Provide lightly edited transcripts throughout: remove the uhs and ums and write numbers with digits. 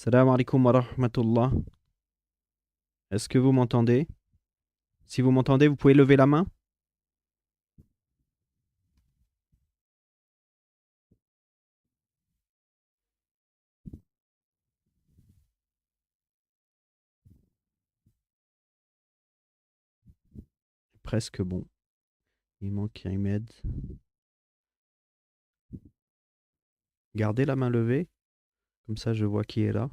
Salam alaikum wa rahmatullah. Est-ce que vous m'entendez? Si vous m'entendez, vous pouvez lever la main? Presque bon. Il manque Ahmed. Gardez la main levée, comme ça je vois qui est là.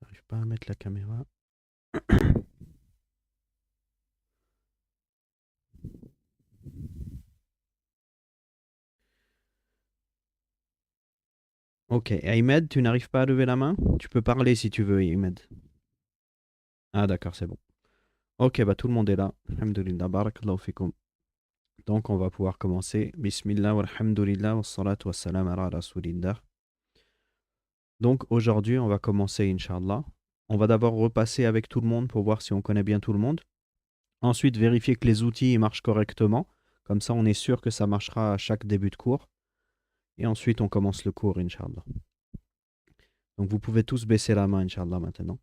J'arrive pas à mettre la caméra. Ok, Ahmed, tu n'arrives pas à lever la main? Tu peux parler si tu veux, Ahmed. Ah d'accord, c'est bon. Ok, bah tout le monde est là. Alhamdulillah, barakallahu fikum. Donc on va pouvoir commencer. Bismillah, walhamdulillah, wassalatu wassalam ala rasulillah. Donc aujourd'hui, on va commencer, Inch'Allah. On va d'abord repasser avec tout le monde pour voir si on connaît bien tout le monde. Ensuite, vérifier que les outils marchent correctement. Comme ça, on est sûr que ça marchera à chaque début de cours. Et ensuite, on commence le cours, Inch'Allah. Donc, vous pouvez tous baisser la main, Inch'Allah, maintenant.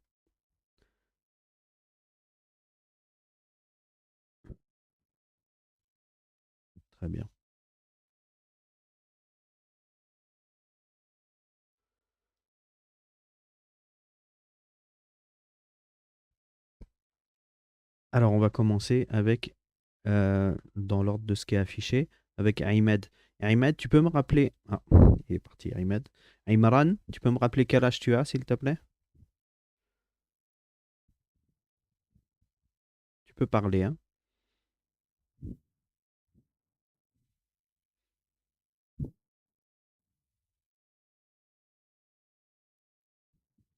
Très bien. Alors, on va commencer avec, dans l'ordre de ce qui est affiché, avec Ahmed. Ahmed, tu peux me rappeler... Ah, il est parti, Ahmed. Imran, tu peux me rappeler quel âge tu as, s'il te plaît? Tu peux parler, hein?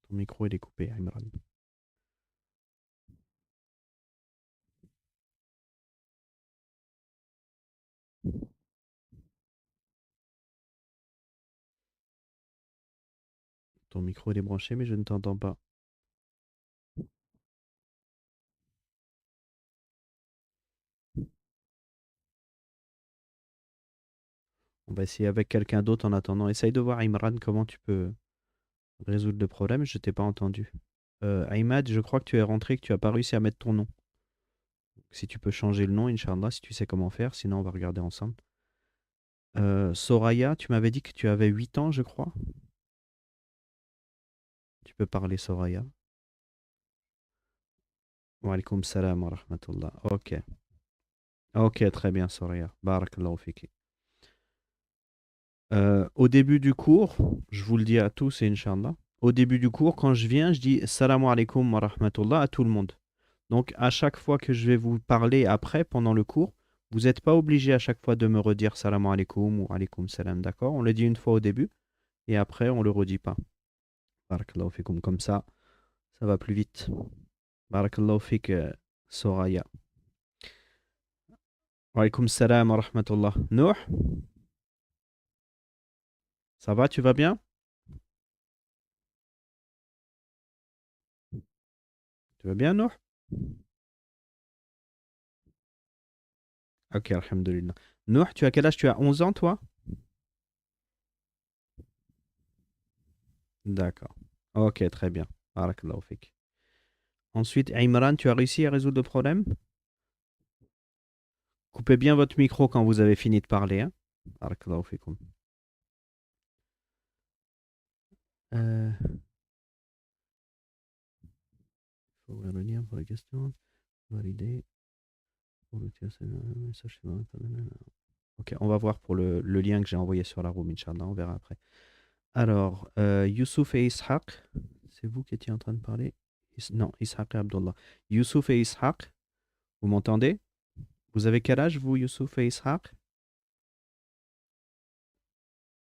Ton micro, il est coupé, Imran. Ton micro, il est branché, mais je ne t'entends pas. On va essayer avec quelqu'un d'autre en attendant. Essaye de voir, Imran, comment tu peux résoudre le problème. Je t'ai pas entendu. Ahmad, je crois que tu es rentré, que tu n'as pas réussi à mettre ton nom. Si tu peux changer le nom, Inch'Allah, si tu sais comment faire, sinon on va regarder ensemble. Soraya, tu m'avais dit que tu avais 8 ans, je crois. Tu peux parler, Soraya. Wa alaykoum salam wa rahmatullah. Ok. Ok, très bien, Soraya. Barakallahu fiki. Au début du cours, je vous le dis à tous et Inch'Allah. Au début du cours, quand je viens, je dis Salam alaikum wa rahmatullah à tout le monde. Donc, à chaque fois que je vais vous parler après, pendant le cours, vous n'êtes pas obligé à chaque fois de me redire salam alaikum ou alaikum salam, d'accord? On le dit une fois au début et après, on le redit pas. Barakallahu fikum. Comme ça va plus vite. Barakallahu fik, Soraya. Wa alaikum salam wa rahmatullah. Nouh, ça va, tu vas bien? Tu vas bien, Nouh? Ok, alhamdulillah. Nouh, tu as quel âge? Tu as 11 ans, toi? D'accord. Ok, très bien. Barakallahu fik. Ensuite, Imran, tu as réussi à résoudre le problème? Coupez bien votre micro quand vous avez fini de parler, hein. Barakallahu fikum. Euh, faut ouvrir le lien pour la question. Valider. Pour le message suivant. Ok, on va voir pour le lien que j'ai envoyé sur la room, Inch'Allah. On verra après. Alors, Youssouf et Ishaq, c'est vous qui étiez en train de parler? Non, Ishaq et Abdullah. Youssouf et Ishaq, vous m'entendez? Vous avez quel âge, vous, Youssouf et Ishaq?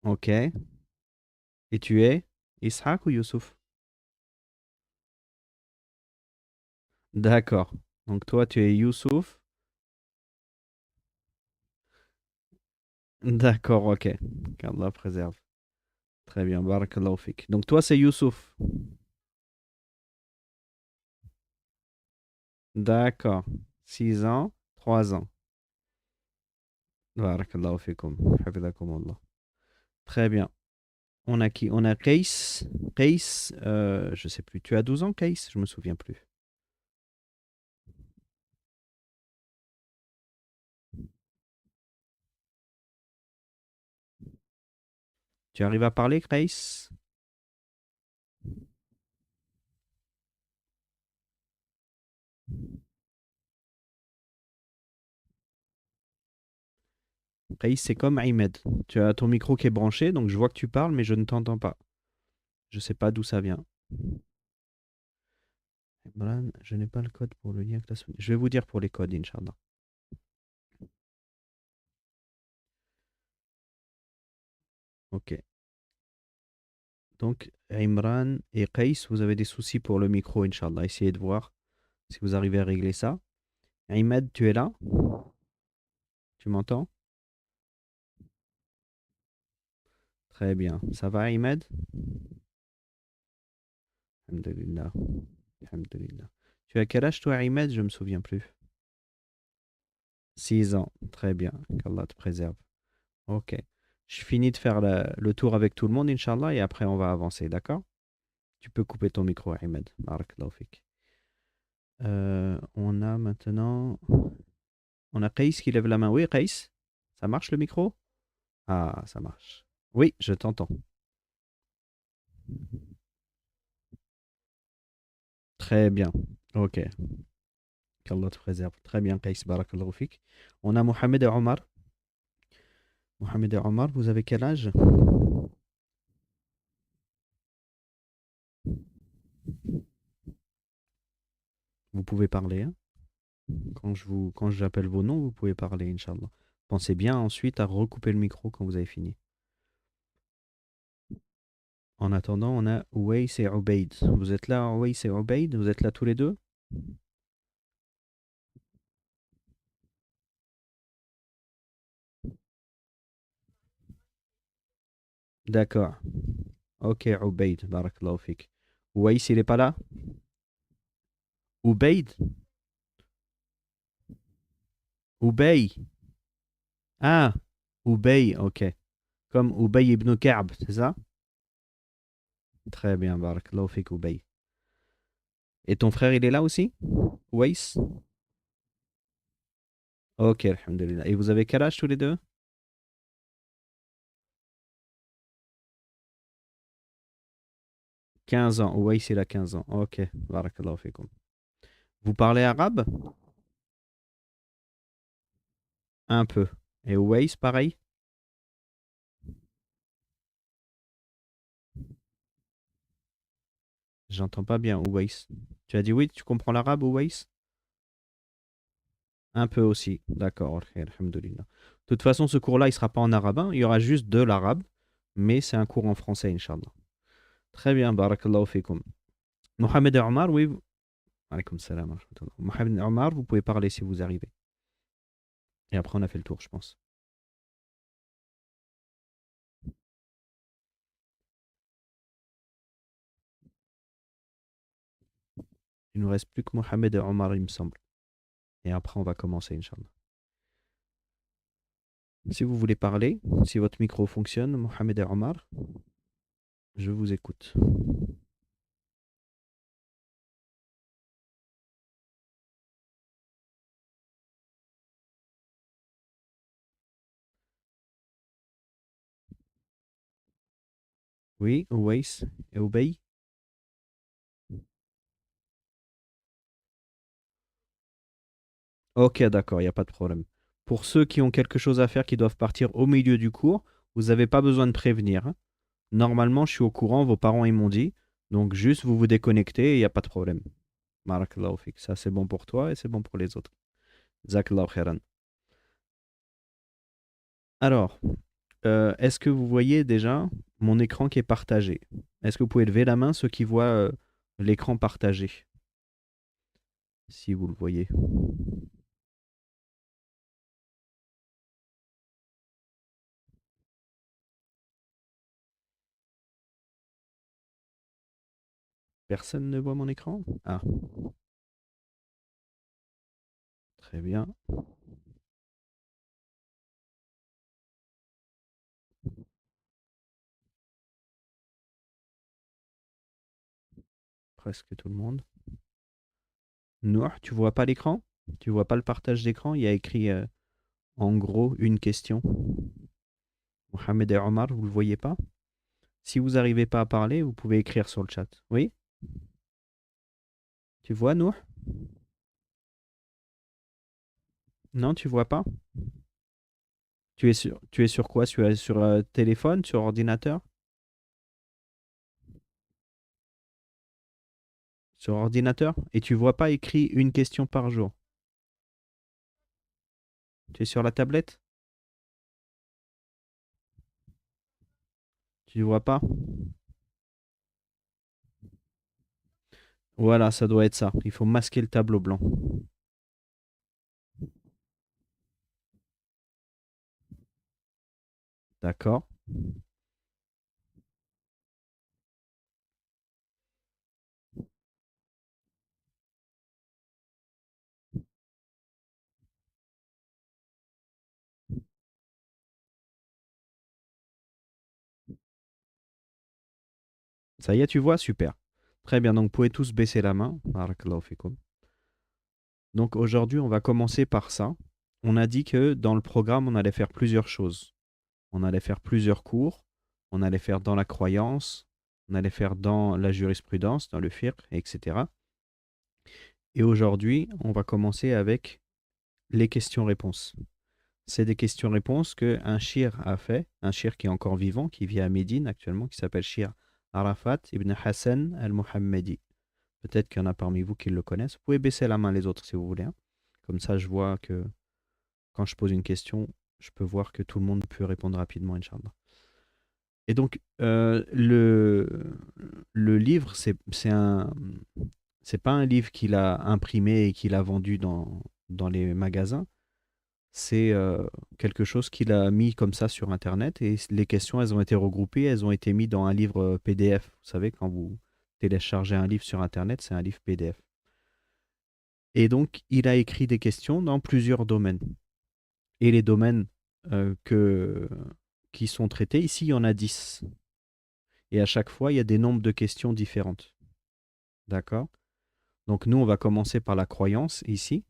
Ok. Et tu es Ishaq ou Youssouf? D'accord. Donc toi, tu es Youssouf. D'accord, ok. Qu'Allah préserve. Très bien, barakallahu fik. Donc toi, c'est Youssouf. D'accord. 6 ans, 3 ans. Barakallahu fikum. Hafidhakumullah. Très bien. On a qui? On a Kays. Kays, je sais plus. Tu as 12 ans, Kays? Je me souviens plus. Tu arrives à parler, Kays? Kays, c'est comme Ahmed. Tu as ton micro qui est branché, donc je vois que tu parles, mais je ne t'entends pas. Je sais pas d'où ça vient. Imran, je n'ai pas le code pour le lien classe. Je vais vous dire pour les codes, Inch'Allah. Ok. Donc, Imran et Kays, vous avez des soucis pour le micro, Inch'Allah. Essayez de voir si vous arrivez à régler ça. Ahmed, tu es là? Tu m'entends? Très bien. Ça va, Ahmed? Alhamdulillah. Alhamdulillah. Tu as quel âge, toi, Ahmed? Je me souviens plus. 6 ans. Très bien. Qu'Allah te préserve. Ok. Je finis de faire le tour avec tout le monde, Inch'Allah, et après, on va avancer, d'accord? Tu peux couper ton micro, Ahmed. Barakallahu fik. On a maintenant. On a Kays qui lève la main. Oui, Kays? Ça marche le micro? Ah, ça marche. Oui, je t'entends. Très bien. Ok. Qu'Allah te préserve. Très bien, Kays. Barakallahu fik. On a Mohamed et Omar. Mohamed et Omar, vous avez quel âge? Vous pouvez parler, hein. Quand j'appelle vos noms, vous pouvez parler, Inch'Allah. Pensez bien ensuite à recouper le micro quand vous avez fini. En attendant, on a Ouays et Ubaid. Vous êtes là, Ouays et Ubaid? Vous êtes là tous les deux? D'accord. Ok, Ubaid, barakallahu fik. Ouays, il est pas là? Ubaid? Ubay. Ah, Ubay, ok. Comme Ubay ibn Ka'b, c'est ça? Très bien, barakallahu fik, Ubay. Et ton frère, il est là aussi? Ouays? Ok, alhamdulillah. Et vous avez quel âge tous les deux? 15 ans. Ouays, il a 15 ans. Ok, barakallahu fikum. Vous parlez arabe? Un peu. Et Ouays, pareil? J'entends pas bien, Ouays. Tu as dit oui, tu comprends l'arabe, Ouays? Un peu aussi. D'accord, ok, alhamdulillah. De toute façon, ce cours-là, il sera pas en arabe, hein. Il y aura juste de l'arabe, mais c'est un cours en français, Inch'Allah. Très bien, barakallahu fikum. Mohamed et Omar, oui. Alaykoum salam wa rahmatullah. Mohamed et Omar, vous pouvez parler si vous arrivez. Et après, on a fait le tour, je pense. Il nous reste plus que Mohamed et Omar, il me semble. Et après, on va commencer, Inch'Allah. Si vous voulez parler, si votre micro fonctionne, Mohamed et Omar, je vous écoute. Oui, Ouays et Obey. Ok, d'accord, il n'y a pas de problème. Pour ceux qui ont quelque chose à faire, qui doivent partir au milieu du cours, vous n'avez pas besoin de prévenir, hein. Normalement, je suis au courant, vos parents ils m'ont dit. Donc juste, vous vous déconnectez et il n'y a pas de problème. Barakallahu fik. Ça, c'est bon pour toi et c'est bon pour les autres. Jazakallahu khairan. Alors, est-ce que vous voyez déjà mon écran qui est partagé? Est-ce que vous pouvez lever la main ceux qui voient l'écran partagé? Si vous le voyez. Personne ne voit mon écran? Ah, Très bien. Presque tout le monde. Nour, tu vois pas l'écran? Tu vois pas le partage d'écran? Il y a écrit en gros une question. Mohamed et Omar, vous le voyez pas? Si vous n'arrivez pas à parler, vous pouvez écrire sur le chat. Oui? Tu vois, Nour? Non, tu vois pas? Tu es sur quoi? Sur téléphone, sur ordinateur? Sur ordinateur? Et tu vois pas écrit une question par jour? Tu es sur la tablette? Tu vois pas? Voilà, ça doit être ça. Il faut masquer le tableau blanc. D'accord. Ça y est, tu vois? Super. Très bien, donc vous pouvez tous baisser la main. Barakallahu fikoum. Donc aujourd'hui, on va commencer par ça. On a dit que dans le programme, on allait faire plusieurs choses. On allait faire plusieurs cours. On allait faire dans la croyance. On allait faire dans la jurisprudence, dans le fiqh, etc. Et aujourd'hui, on va commencer avec les questions-réponses. C'est des questions-réponses qu'un shir a fait, un shir qui est encore vivant, qui vit à Médine actuellement, qui s'appelle Shir Arafat ibn Hassan al-Muhammadi. Peut-être qu'il y en a parmi vous qui le connaissent. Vous pouvez baisser la main les autres si vous voulez, hein. Comme ça, je vois que quand je pose une question, je peux voir que tout le monde peut répondre rapidement, Inch'Allah. Et donc, le livre, c'est pas un livre qu'il a imprimé et qu'il a vendu dans les magasins. C'est quelque chose qu'il a mis comme ça sur Internet et les questions, elles ont été regroupées, elles ont été mises dans un livre PDF. Vous savez, quand vous téléchargez un livre sur Internet, c'est un livre PDF. Et donc, il a écrit des questions dans plusieurs domaines. Et les domaines qui sont traités, ici, il y en a 10. Et à chaque fois, il y a des nombres de questions différentes. D'accord? Donc, nous, on va commencer par la croyance ici.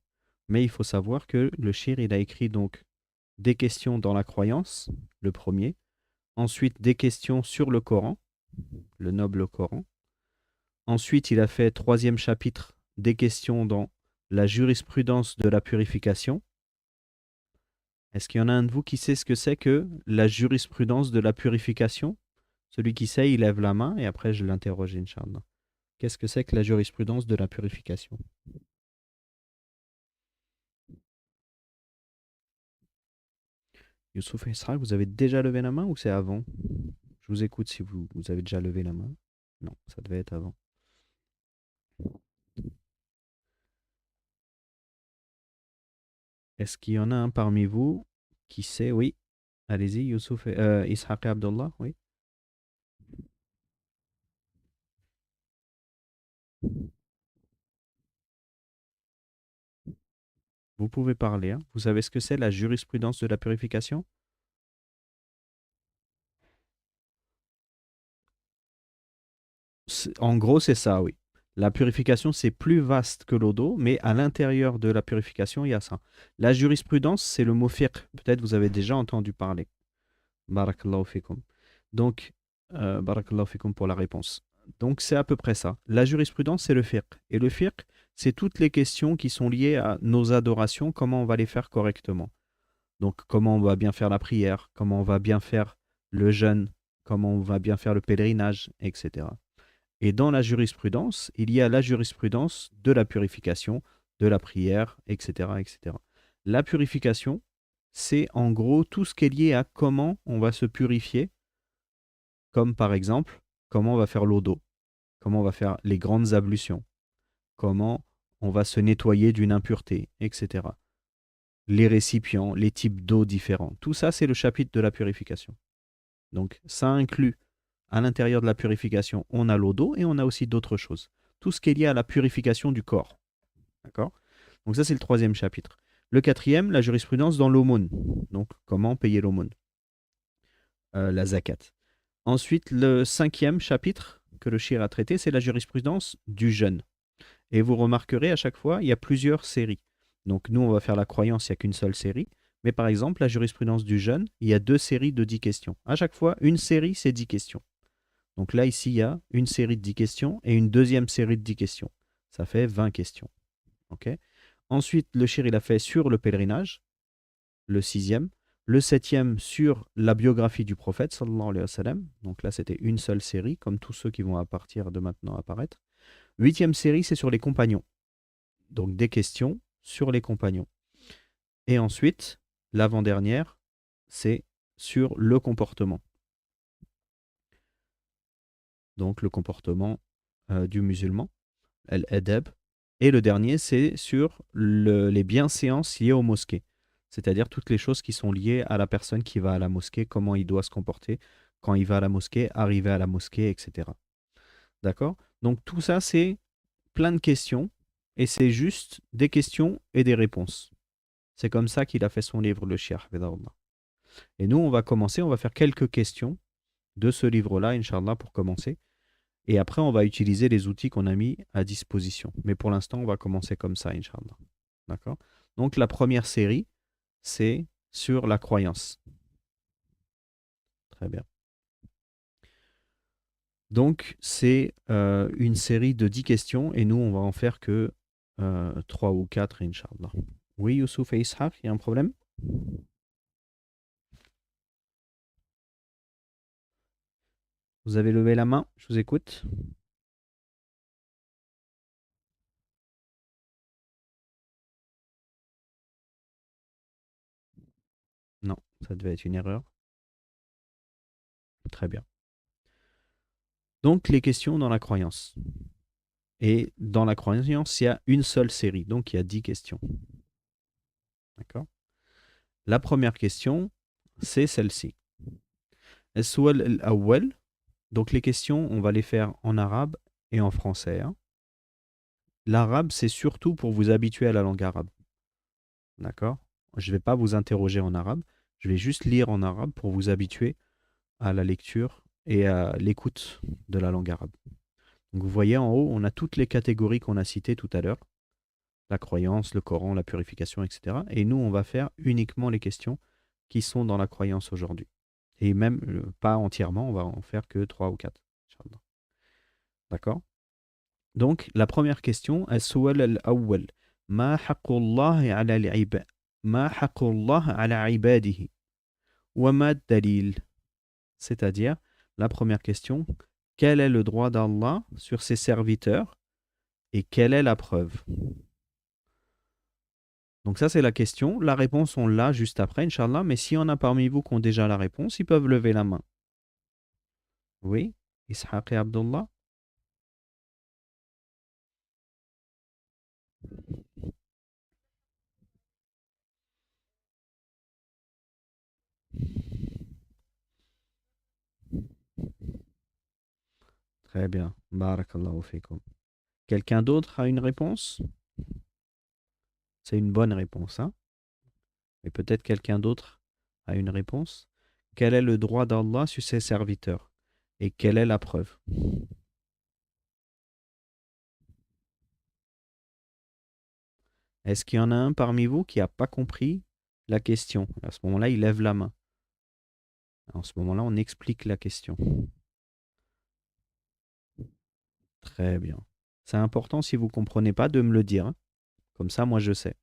Mais il faut savoir que le shir, il a écrit donc des questions dans la croyance, le premier. Ensuite, des questions sur le Coran, le noble Coran. Ensuite, il a fait troisième chapitre, des questions dans la jurisprudence de la purification. Est-ce qu'il y en a un de vous qui sait ce que c'est que la jurisprudence de la purification? Celui qui sait, il lève la main et après je l'interroge, Inch'Allah. Qu'est-ce que c'est que la jurisprudence de la purification? Youssouf et Israël, vous avez déjà levé la main ou c'est avant? Je vous écoute si vous avez déjà levé la main. Non, ça devait être avant. Est-ce qu'il y en a un parmi vous qui sait? Oui. Allez-y, Youssouf et Ishaq et Abdullah, oui. Vous pouvez parler, hein. Vous savez ce que c'est la jurisprudence de la purification? En gros, c'est ça, oui. La purification, c'est plus vaste que l'eau d'eau, mais à l'intérieur de la purification, il y a ça. La jurisprudence, c'est le mot fiqh. Peut-être vous avez déjà entendu parler. Barakallahu fikum. Donc, barakallahu fikum pour la réponse. Donc, c'est à peu près ça. La jurisprudence, c'est le fiqh. Et le fiqh, c'est toutes les questions qui sont liées à nos adorations, comment on va les faire correctement. Donc, comment on va bien faire la prière, comment on va bien faire le jeûne, comment on va bien faire le pèlerinage, etc. Et dans la jurisprudence, il y a la jurisprudence de la purification, de la prière, etc., etc. La purification, c'est en gros tout ce qui est lié à comment on va se purifier, comme par exemple, comment on va faire l'eau d'eau, comment on va faire les grandes ablutions, comment on va se nettoyer d'une impureté, etc. Les récipients, les types d'eau différents. Tout ça, c'est le chapitre de la purification. Donc, ça inclut à l'intérieur de la purification, on a l'eau d'eau et on a aussi d'autres choses. Tout ce qui est lié à la purification du corps. D'accord? Donc ça, c'est le troisième chapitre. Le quatrième, la jurisprudence dans l'aumône. Donc, comment payer l'aumône, la zakat. Ensuite, le cinquième chapitre que le shir a traité, c'est la jurisprudence du jeûne. Et vous remarquerez à chaque fois, il y a plusieurs séries. Donc nous, on va faire la croyance, il n'y a qu'une seule série. Mais par exemple, la jurisprudence du jeûne, il y a 2 séries de 10 questions. À chaque fois, une série, c'est 10 questions. Donc là, ici, il y a une série de 10 questions et une deuxième série de 10 questions. Ça fait 20 questions. Okay. Ensuite, le shir, il a fait sur le pèlerinage, le sixième. Le septième, sur la biographie du prophète, sallallahu alayhi wa sallam. Donc là, c'était une seule série, comme tous ceux qui vont à partir de maintenant apparaître. Huitième série, c'est sur les compagnons. Donc des questions sur les compagnons. Et ensuite, l'avant-dernière, c'est sur le comportement. Donc le comportement du musulman, al-adab. Et le dernier, c'est sur les bienséances liées aux mosquées. C'est-à-dire toutes les choses qui sont liées à la personne qui va à la mosquée, comment il doit se comporter quand il va à la mosquée, arriver à la mosquée, etc. D'accord? Donc tout ça, c'est plein de questions et c'est juste des questions et des réponses. C'est comme ça qu'il a fait son livre, le Cheikh Hafidahullah. Et nous, on va commencer, on va faire quelques questions de ce livre-là, Inch'Allah, pour commencer. Et après, on va utiliser les outils qu'on a mis à disposition. Mais pour l'instant, on va commencer comme ça, Inch'Allah. D'accord? Donc, la première série, c'est sur la croyance. Très bien. Donc, c'est une série de 10 questions et nous, on va en faire que 3 ou 4, Inch'Allah. Oui, Youssouf et Ishaq, il y a un problème? Vous avez levé la main, je vous écoute. Non, ça devait être une erreur. Très bien. Donc, les questions dans la croyance. Et dans la croyance, il y a une seule série, donc il y a 10 questions. D'accord? La première question, c'est celle-ci. As-sual al-awwal. Donc, les questions, on va les faire en arabe et en français. Hein. L'arabe, c'est surtout pour vous habituer à la langue arabe. D'accord? Je ne vais pas vous interroger en arabe, je vais juste lire en arabe pour vous habituer à la lecture et à l'écoute de la langue arabe. Donc vous voyez en haut, on a toutes les catégories qu'on a citées tout à l'heure. La croyance, le Coran, la purification, etc. Et nous, on va faire uniquement les questions qui sont dans la croyance aujourd'hui. Et même pas entièrement, on va en faire que 3 ou 4. Inch'Allah. D'accord? Donc, la première question, as-sual al-awwal. Ma haqqullahi ala al-ibad. Ma haqqullah ala ibadihi. Wa ma dalil. C'est-à-dire, la première question, quel est le droit d'Allah sur ses serviteurs et quelle est la preuve? Donc ça, c'est la question. La réponse, on l'a juste après, Inch'Allah. Mais s'il y en a parmi vous qui ont déjà la réponse, ils peuvent lever la main. Oui? Ishaq et Abdullah? Très bien. Barakallahu fikum. Quelqu'un d'autre a une réponse? C'est une bonne réponse, hein? Mais peut-être quelqu'un d'autre a une réponse. Quel est le droit d'Allah sur ses serviteurs? Et quelle est la preuve? Est-ce qu'il y en a un parmi vous qui n'a pas compris la question? À ce moment-là, il lève la main. En ce moment-là, on explique la question. Très bien. C'est important, si vous ne comprenez pas, de me le dire. Hein. Comme ça, moi, je sais.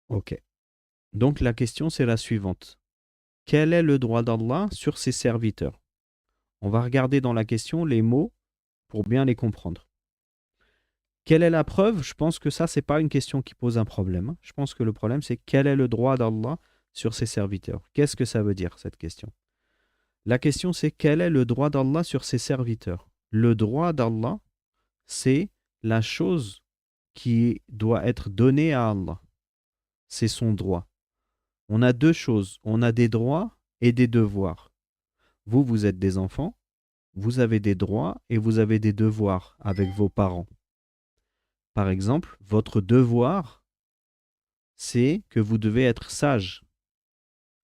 Ok. Donc, la question, c'est la suivante. Quel est le droit d'Allah sur ses serviteurs? On va regarder dans la question les mots pour bien les comprendre. Quelle est la preuve? Je pense que ça, c'est pas une question qui pose un problème. Hein. Je pense que le problème, c'est quel est le droit d'Allah sur ses serviteurs? Qu'est-ce que ça veut dire, cette question? La question, c'est quel est le droit d'Allah sur ses serviteurs? Le droit d'Allah, c'est la chose qui doit être donnée à Allah. C'est son droit. On a 2 choses. On a des droits et des devoirs. Vous, vous êtes des enfants, vous avez des droits et vous avez des devoirs avec vos parents. Par exemple, votre devoir, c'est que vous devez être sage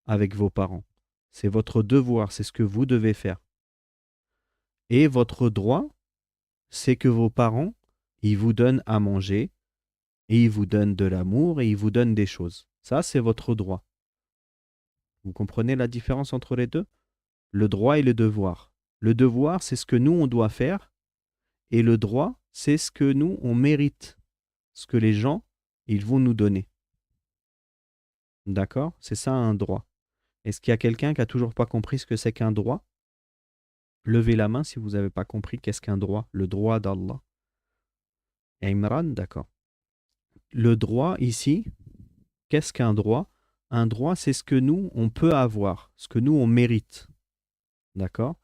avec vos parents. C'est votre devoir, c'est ce que vous devez faire. Et votre droit, c'est que vos parents, ils vous donnent à manger, et ils vous donnent de l'amour, et ils vous donnent des choses. Ça, c'est votre droit. Vous comprenez la différence entre les deux? Le droit et le devoir. Le devoir, c'est ce que nous, on doit faire, et le droit, c'est ce que nous, on mérite, ce que les gens, ils vont nous donner. D'accord? C'est ça un droit. Est-ce qu'il y a quelqu'un qui a toujours pas compris ce que c'est qu'un droit? Levez la main si vous n'avez pas compris qu'est-ce qu'un droit, le droit d'Allah. Imran, d'accord. Le droit ici, qu'est-ce qu'un droit? Un droit, c'est ce que nous, on peut avoir, ce que nous, on mérite. D'accord?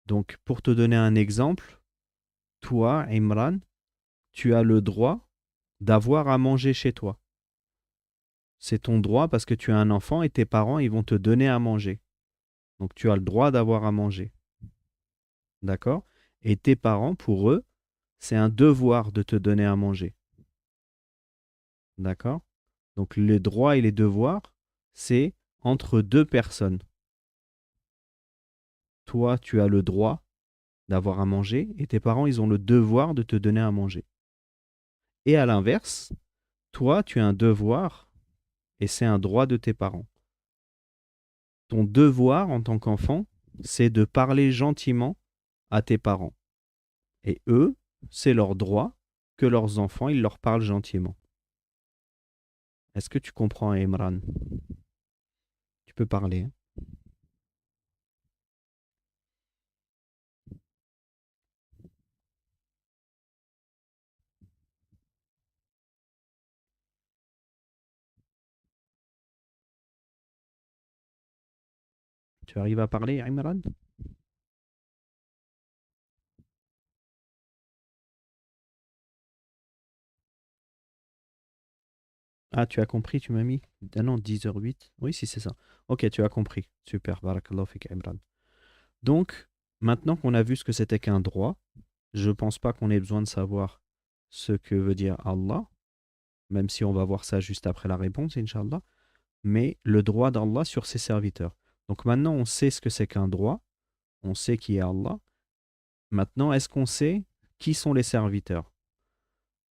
Donc, pour te donner un exemple, toi, Imran, tu as le droit d'avoir à manger chez toi. C'est ton droit parce que tu es un enfant et tes parents, ils vont te donner à manger. Donc, tu as le droit d'avoir à manger. D'accord? Et tes parents, pour eux, c'est un devoir de te donner à manger. D'accord? Donc, les droits et les devoirs, c'est entre deux personnes. Toi, tu as le droit d'avoir à manger et tes parents, ils ont le devoir de te donner à manger. Et à l'inverse, toi, tu as un devoir et c'est un droit de tes parents. Ton devoir en tant qu'enfant, c'est de parler gentiment à tes parents. Et eux, c'est leur droit que leurs enfants, ils leur parlent gentiment. Est-ce que tu comprends, Imran? Tu peux parler, hein. Tu arrives à parler, Imran? Ah, tu as compris, tu m'as mis? Ah non, 10h08. Oui, si c'est ça. Ok, tu as compris. Super, barakallahu fik, Imran. Donc, maintenant qu'on a vu ce que c'était qu'un droit, je ne pense pas qu'on ait besoin de savoir ce que veut dire Allah, même si on va voir ça juste après la réponse, Inch'Allah, mais le droit d'Allah sur ses serviteurs. Donc maintenant, on sait ce que c'est qu'un droit, on sait qui est Allah. Maintenant, est-ce qu'on sait qui sont les serviteurs?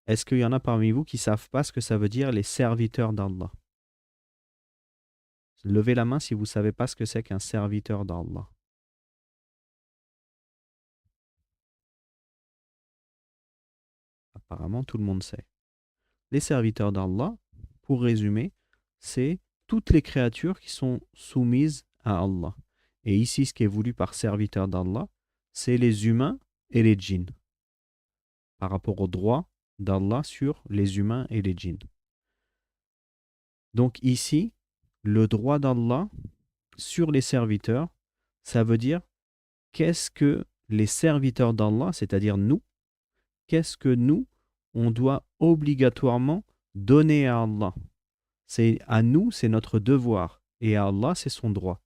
Est-ce qu'il y en a parmi vous qui ne savent pas ce que ça veut dire les serviteurs d'Allah? Levez la main si vous ne savez pas ce que c'est qu'un serviteur d'Allah. Apparemment, tout le monde sait. Les serviteurs d'Allah, pour résumer, c'est toutes les créatures qui sont soumises à Allah. Et ici, ce qui est voulu par serviteur d'Allah, c'est les humains et les djinns, par rapport au droit d'Allah sur les humains et les djinns. Donc ici, le droit d'Allah sur les serviteurs, ça veut dire qu'est-ce que les serviteurs d'Allah, c'est-à-dire nous, qu'est-ce que nous, on doit obligatoirement donner à Allah. C'est à nous, c'est notre devoir, et à Allah, c'est son droit.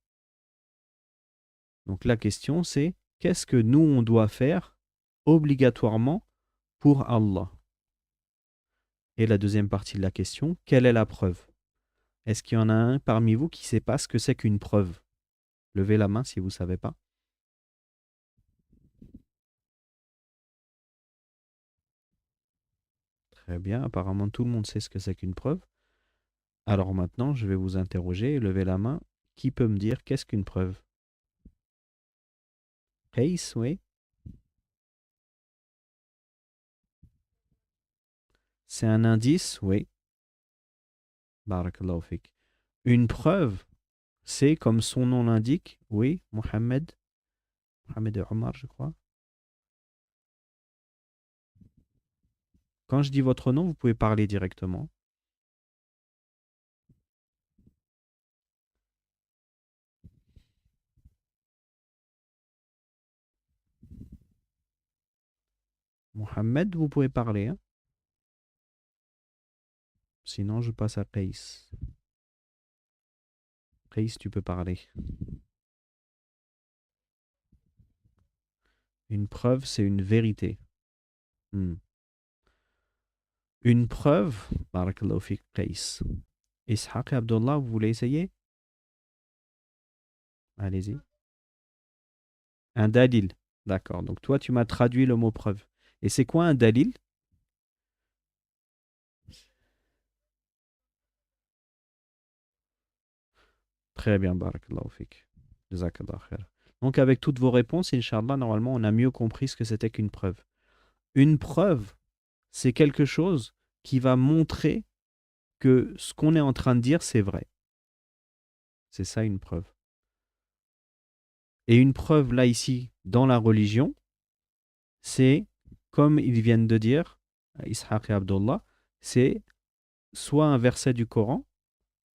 Donc la question, c'est qu'est-ce que nous, on doit faire obligatoirement pour Allah? Et la deuxième partie de la question, quelle est la preuve? Est-ce qu'il y en a un parmi vous qui ne sait pas ce que c'est qu'une preuve? Levez la main si vous ne savez pas. Très bien, apparemment tout le monde sait ce que c'est qu'une preuve. Alors maintenant, je vais vous interroger, levez la main. Qui peut me dire qu'est-ce qu'une preuve? Case, oui. C'est un indice, oui. Barakallahu fik. Une preuve, c'est comme son nom l'indique, oui, Mohamed et Omar, je crois. Quand je dis votre nom, vous pouvez parler directement. Mohamed, vous pouvez parler, hein. Sinon, je passe à Qais. Qais, tu peux parler. Une preuve, c'est une vérité. Hmm. Une preuve, barakallahu fik Qais. Ishaq et Abdullah, vous voulez essayer? Allez-y. Un dalil. D'accord. Donc toi, tu m'as traduit le mot preuve. Et c'est quoi un dalil? Très bien, barakallahu fik. Jazakallah khair. Donc avec toutes vos réponses, Inch'Allah, normalement, on a mieux compris ce que c'était qu'une preuve. Une preuve, c'est quelque chose qui va montrer que ce qu'on est en train de dire, c'est vrai. C'est ça une preuve. Et une preuve, là, ici, dans la religion, c'est, comme ils viennent de dire, Ishaq et Abdullah, c'est soit un verset du Coran,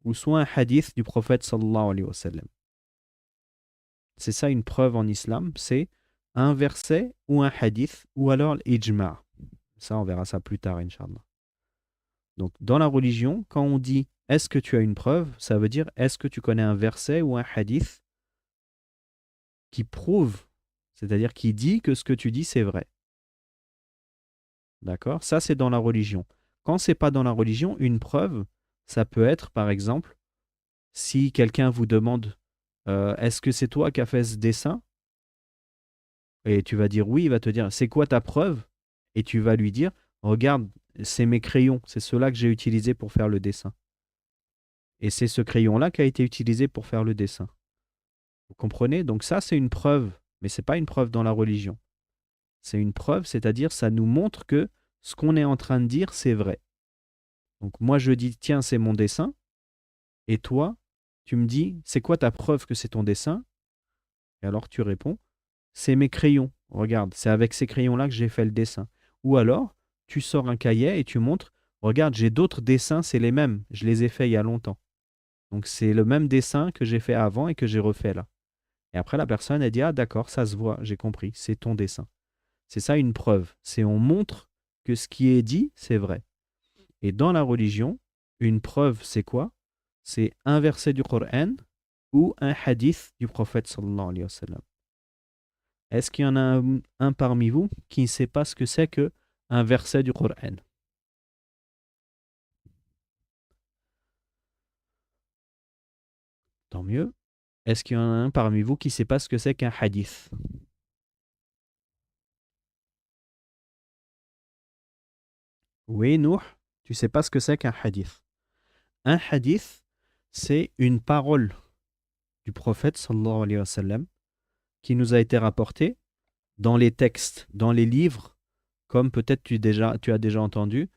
ou soit un hadith du prophète sallallahu alayhi wa sallam. C'est ça une preuve en islam, c'est un verset ou un hadith, ou alors l'ijma'. Ça, on verra ça plus tard, Inch'Allah. Donc, dans la religion, quand on dit est-ce que tu as une preuve, ça veut dire est-ce que tu connais un verset ou un hadith qui prouve, c'est-à-dire qui dit que ce que tu dis, c'est vrai. D'accord? Ça, c'est dans la religion. Quand c'est pas dans la religion, une preuve, ça peut être, par exemple, si quelqu'un vous demande est-ce que c'est toi qui as fait ce dessin? Et tu vas dire oui, il va te dire c'est quoi ta preuve? Et tu vas lui dire regarde, c'est mes crayons, c'est ceux-là que j'ai utilisés pour faire le dessin. Et c'est ce crayon-là qui a été utilisé pour faire le dessin. Vous comprenez? Donc ça, c'est une preuve, mais ce n'est pas une preuve dans la religion. C'est une preuve, c'est-à-dire ça nous montre que ce qu'on est en train de dire, c'est vrai. Donc moi, je dis, tiens, c'est mon dessin. Et toi, tu me dis, c'est quoi ta preuve que c'est ton dessin? Et alors tu réponds, c'est mes crayons. Regarde, c'est avec ces crayons-là que j'ai fait le dessin. Ou alors, tu sors un cahier et tu montres, regarde, j'ai d'autres dessins, c'est les mêmes. Je les ai faits il y a longtemps. Donc c'est le même dessin que j'ai fait avant et que j'ai refait là. Et après, la personne, elle dit, ah d'accord, ça se voit, j'ai compris, c'est ton dessin. C'est ça une preuve. C'est on montre que ce qui est dit, c'est vrai. Et dans la religion, une preuve, c'est quoi? C'est un verset du Coran ou un hadith du prophète sallallahu alayhi wa sallam. Est-ce qu'il y en a un parmi vous qui ne sait pas ce que c'est que un verset du Coran? Tant mieux. Est-ce qu'il y en a un parmi vous qui ne sait pas ce que c'est qu'un hadith? Oui, Nouh, tu ne sais pas ce que c'est qu'un hadith. Un hadith, c'est une parole du prophète sallallahu alayhi wa sallam qui nous a été rapportée dans les textes, dans les livres, comme peut-être tu as déjà entendu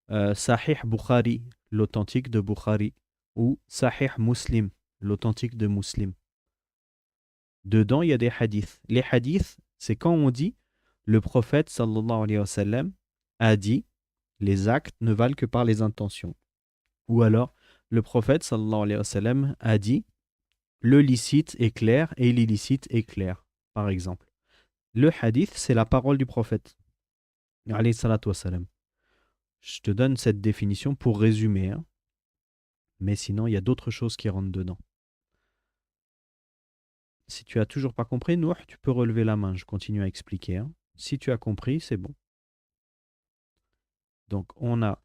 Sahih Bukhari, l'authentique de Bukhari, ou Sahih Muslim, l'authentique de Muslim. Dedans, il y a des hadiths. Les hadiths, c'est quand on dit le prophète sallallahu alayhi wa sallam a dit les actes ne valent que par les intentions. Ou alors, le prophète sallallahu alayhi wa sallam a dit le licite est clair et l'illicite est clair, par exemple. Le hadith, c'est la parole du prophète. Alayhi salatu wa salam. Je te donne cette définition pour résumer, hein. Mais sinon, il y a d'autres choses qui rentrent dedans. Si tu as toujours pas compris, Nouh, tu peux relever la main. Je continue à expliquer, hein. Si tu as compris, c'est bon. Donc, on a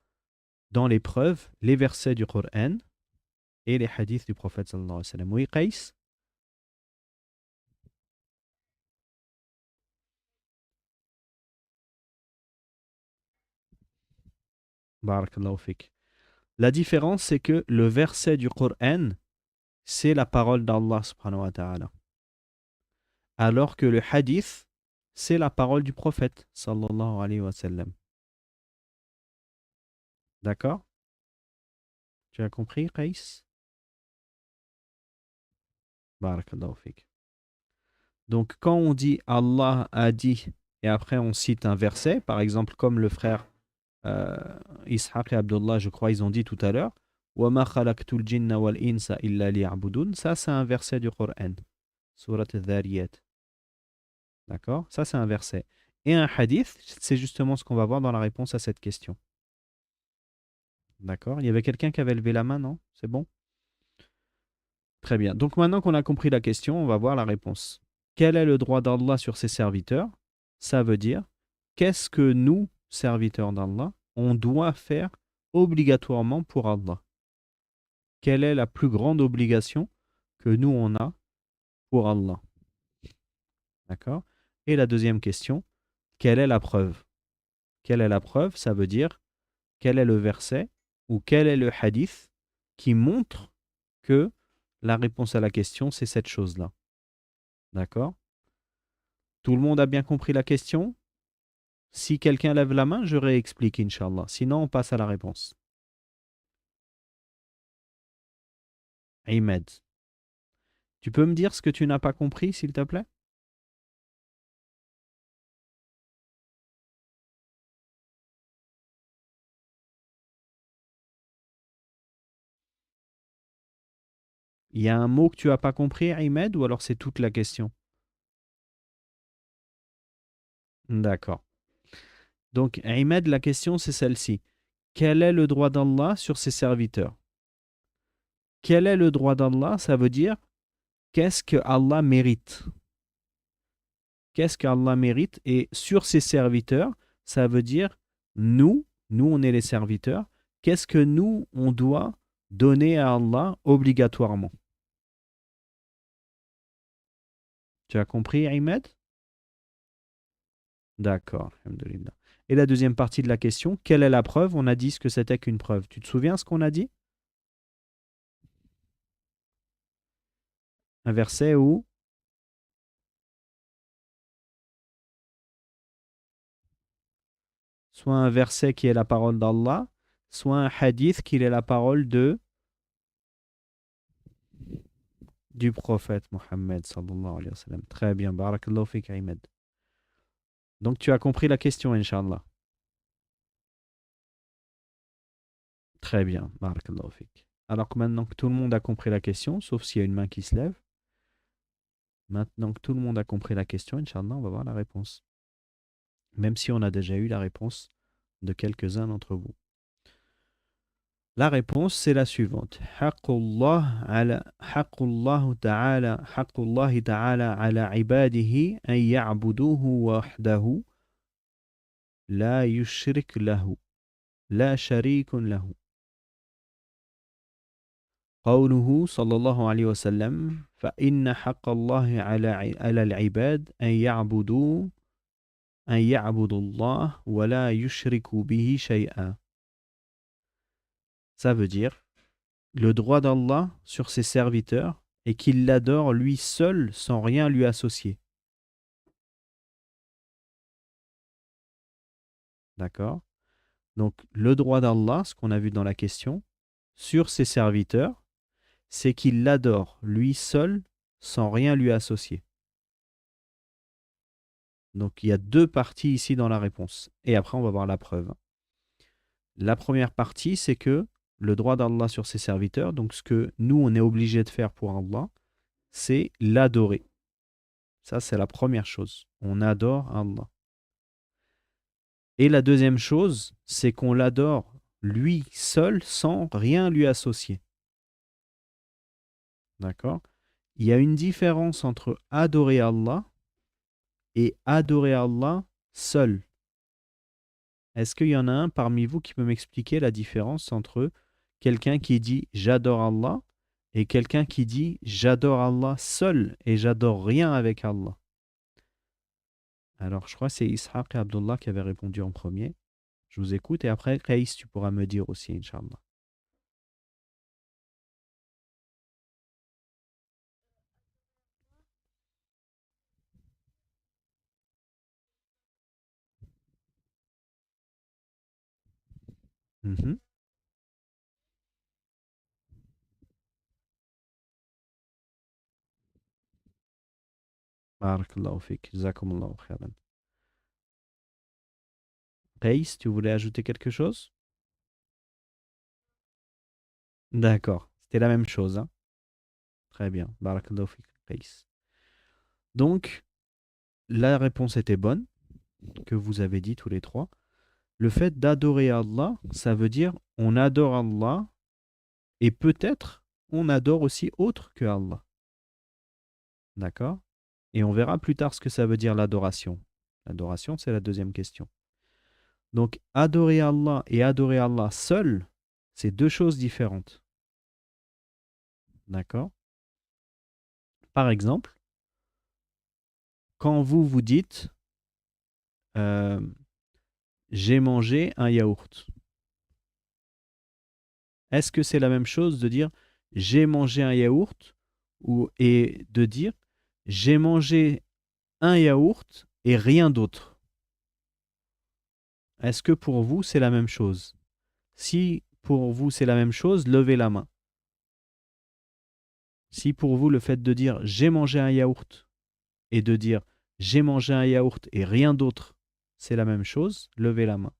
dans les preuves les versets du Coran et les hadiths du prophète sallallahu alayhi wa sallam. Oui, Qais? Barakallahu fik. La différence, c'est que le verset du Coran, c'est la parole d'Allah subhanahu wa ta'ala. Alors que le hadith, c'est la parole du prophète sallallahu alayhi wa sallam. D'accord? Tu as compris, Qais? Barakallahu fik. Donc, quand on dit Allah a dit, et après on cite un verset, par exemple, comme le frère euh, Ishaq et Abdullah, je crois, ils ont dit tout à l'heure, وَمَا خَلَقْتُ الْجِنَّ وَالْإِنسَ إِلَّا لِيَعْبُدُونَ. Ça, c'est un verset du Coran. Surat al-Dhariyat. D'accord? Ça, c'est un verset. Et un hadith, c'est justement ce qu'on va voir dans la réponse à cette question. D'accord? Il y avait quelqu'un qui avait levé la main, non? C'est bon? Très bien. Donc maintenant qu'on a compris la question, on va voir la réponse. Quel est le droit d'Allah sur ses serviteurs? Ça veut dire, qu'est-ce que nous, serviteurs d'Allah, on doit faire obligatoirement pour Allah? Quelle est la plus grande obligation que nous on a pour Allah? D'accord? Et la deuxième question, quelle est la preuve? Quelle est la preuve? Ça veut dire quel est le verset ou quel est le hadith qui montre que la réponse à la question, c'est cette chose-là. D'accord? Tout le monde a bien compris la question? Si quelqu'un lève la main, je réexplique, Inch'Allah. Sinon, on passe à la réponse. Ahmed, tu peux me dire ce que tu n'as pas compris, s'il te plaît? Il y a un mot que tu n'as pas compris, Ahmed, ou alors c'est toute la question? D'accord. Donc, Ahmed, la question, c'est celle-ci. Quel est le droit d'Allah sur ses serviteurs? Quel est le droit d'Allah? Ça veut dire, qu'est-ce que Allah mérite? Qu'est-ce qu'Allah mérite? Et sur ses serviteurs, ça veut dire, nous, on est les serviteurs. Qu'est-ce que nous, on doit donner à Allah obligatoirement? Tu as compris, Ahmed? D'accord, alhamdoulilah. Et la deuxième partie de la question, quelle est la preuve? On a dit ce que c'était qu'une preuve. Tu te souviens ce qu'on a dit? Un verset où soit un verset qui est la parole d'Allah, soit un hadith qui est la parole du prophète Mohammed sallallahu alayhi wa sallam. Très bien, barakallahu fik, Ahmed. Donc tu as compris la question, Inch'Allah. Très bien, barakallahu fik. Alors que maintenant que tout le monde a compris la question, sauf s'il y a une main qui se lève, maintenant que tout le monde a compris la question, Inch'Allah, on va voir la réponse. Même si on a déjà eu la réponse de quelques-uns d'entre vous. La réponse, c'est la suivante. Haqqullah ta'ala ala ibadihi an ya'buduhu wahdahu la yushrik lahu, la sharikun lahu. قوله صلى الله عليه وسلم فإن حق الله على العباد أن يعبدوا الله ولا يشركوا به شيئا. Ça veut dire le droit d'Allah sur ses serviteurs est qu'il l'adore lui seul sans rien lui associer. D'accord? Donc le droit d'Allah, ce qu'on a vu dans la question, sur ses serviteurs, c'est qu'il l'adore lui seul sans rien lui associer. Donc il y a deux parties ici dans la réponse. Et après, on va voir la preuve. La première partie, c'est que le droit d'Allah sur ses serviteurs, donc ce que nous, on est obligé de faire pour Allah, c'est l'adorer. Ça, c'est la première chose. On adore Allah. Et la deuxième chose, c'est qu'on l'adore lui seul sans rien lui associer. D'accord? Il y a une différence entre adorer Allah et adorer Allah seul. Est-ce qu'il y en a un parmi vous qui peut m'expliquer la différence entre quelqu'un qui dit j'adore Allah et quelqu'un qui dit j'adore Allah seul et j'adore rien avec Allah? Alors, je crois que c'est Ishaq et Abdullah qui avaient répondu en premier. Je vous écoute et après, Kaïs, tu pourras me dire aussi, Inch'Allah. Mhm. Barakallahu fik, jazakumullahu khairan. Kaïs, tu voulais ajouter quelque chose? D'accord, c'était la même chose, hein. Très bien, barakallahu fik, Kaïs. Donc, la réponse était bonne, que vous avez dit tous les trois. Le fait d'adorer Allah, ça veut dire on adore Allah et peut-être on adore aussi autre que Allah. D'accord? Et on verra plus tard ce que ça veut dire l'adoration. L'adoration, c'est la deuxième question. Donc, adorer Allah et adorer Allah seul, c'est deux choses différentes. D'accord? Par exemple, quand vous vous dites euh, j'ai mangé un yaourt, est-ce que c'est la même chose de dire j'ai mangé un yaourt et de dire j'ai mangé un yaourt et rien d'autre? Est-ce que pour vous c'est la même chose? Si pour vous c'est la même chose, levez la main. Si pour vous le fait de dire j'ai mangé un yaourt et de dire j'ai mangé un yaourt et rien d'autre, c'est la même chose, levez la main.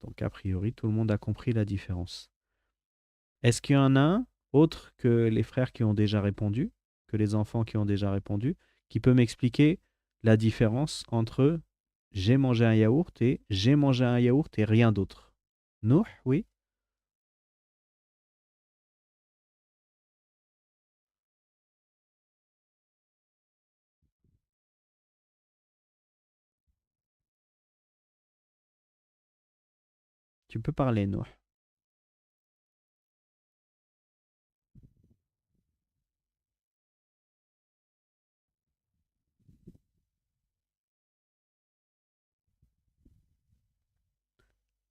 Donc a priori, tout le monde a compris la différence. Est-ce qu'il y en a un autre que les frères qui ont déjà répondu, que les enfants qui ont déjà répondu, qui peut m'expliquer la différence entre j'ai mangé un yaourt et j'ai mangé un yaourt et rien d'autre? Nouh, oui? Tu peux parler, Nouh.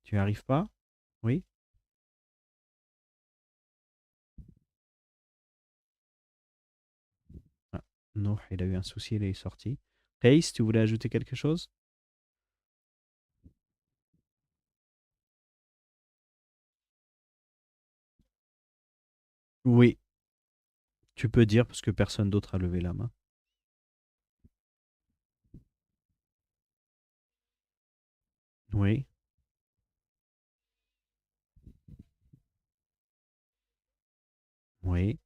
Tu arrives pas? Oui? Ah, Nouh, il a eu un souci, il est sorti. Reis, tu voulais ajouter quelque chose? Oui, tu peux dire parce que personne d'autre a levé la main. Oui, oui,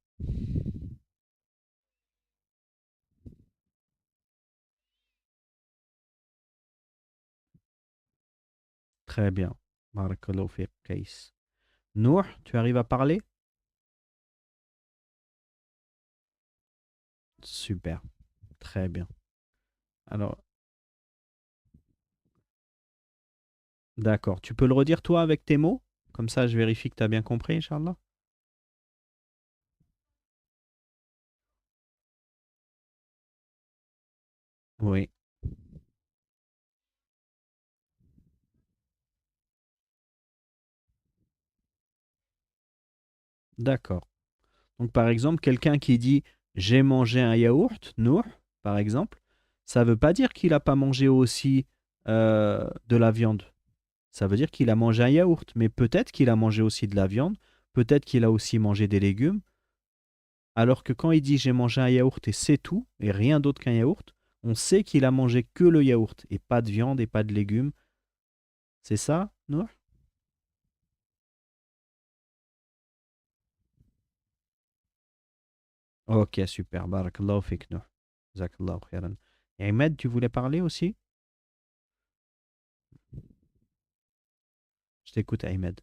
très bien. Barakallahu fiq, Reis. Nouh, tu arrives à parler? Super, très bien. Alors, d'accord. Tu peux le redire toi avec tes mots? Comme ça, je vérifie que tu as bien compris, Inch'Allah. Oui, d'accord. Donc, par exemple, quelqu'un qui dit j'ai mangé un yaourt, Nour, par exemple, ça ne veut pas dire qu'il n'a pas mangé aussi de la viande. Ça veut dire qu'il a mangé un yaourt, mais peut-être qu'il a mangé aussi de la viande, peut-être qu'il a aussi mangé des légumes. Alors que quand il dit j'ai mangé un yaourt et c'est tout, et rien d'autre qu'un yaourt, on sait qu'il a mangé que le yaourt et pas de viande et pas de légumes. C'est ça, Nour? Ok, super. Barakallahu fik, Nour. Jazakallahu khairan. Et Ahmed, tu voulais parler aussi? Je t'écoute, Ahmed.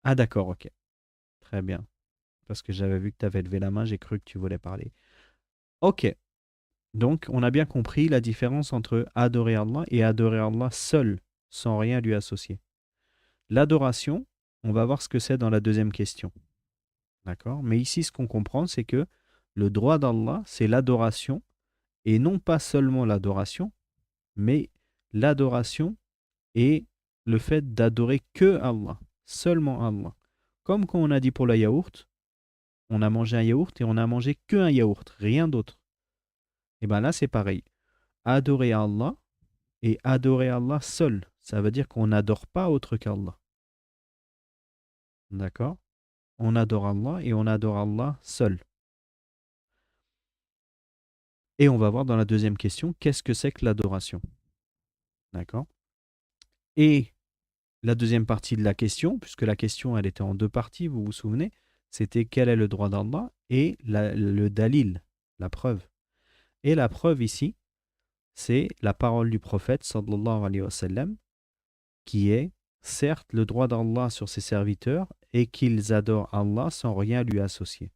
Ah, d'accord, ok. Très bien. Parce que j'avais vu que tu avais levé la main, j'ai cru que tu voulais parler. Ok. Donc, on a bien compris la différence entre adorer Allah et adorer Allah seul, sans rien lui associer. L'adoration, on va voir ce que c'est dans la deuxième question. D'accord? Mais ici, ce qu'on comprend, c'est que le droit d'Allah, c'est l'adoration, et non pas seulement l'adoration, mais l'adoration et le fait d'adorer que Allah, seulement Allah. Comme quand on a dit pour le yaourt, on a mangé un yaourt et on a mangé que un yaourt, rien d'autre. Et bien là, c'est pareil. Adorer Allah et adorer Allah seul. Ça veut dire qu'on n'adore pas autre qu'Allah. D'accord? On adore Allah et on adore Allah seul. Et on va voir dans la deuxième question, qu'est-ce que c'est que l'adoration? D'accord? Et la deuxième partie de la question, puisque la question, elle était en deux parties, vous vous souvenez, c'était quel est le droit d'Allah et le dalil, la preuve. Et la preuve ici, c'est la parole du prophète, sallallahu alayhi wa sallam, qui est certes le droit d'Allah sur ses serviteurs et qu'ils adorent Allah sans rien lui associer.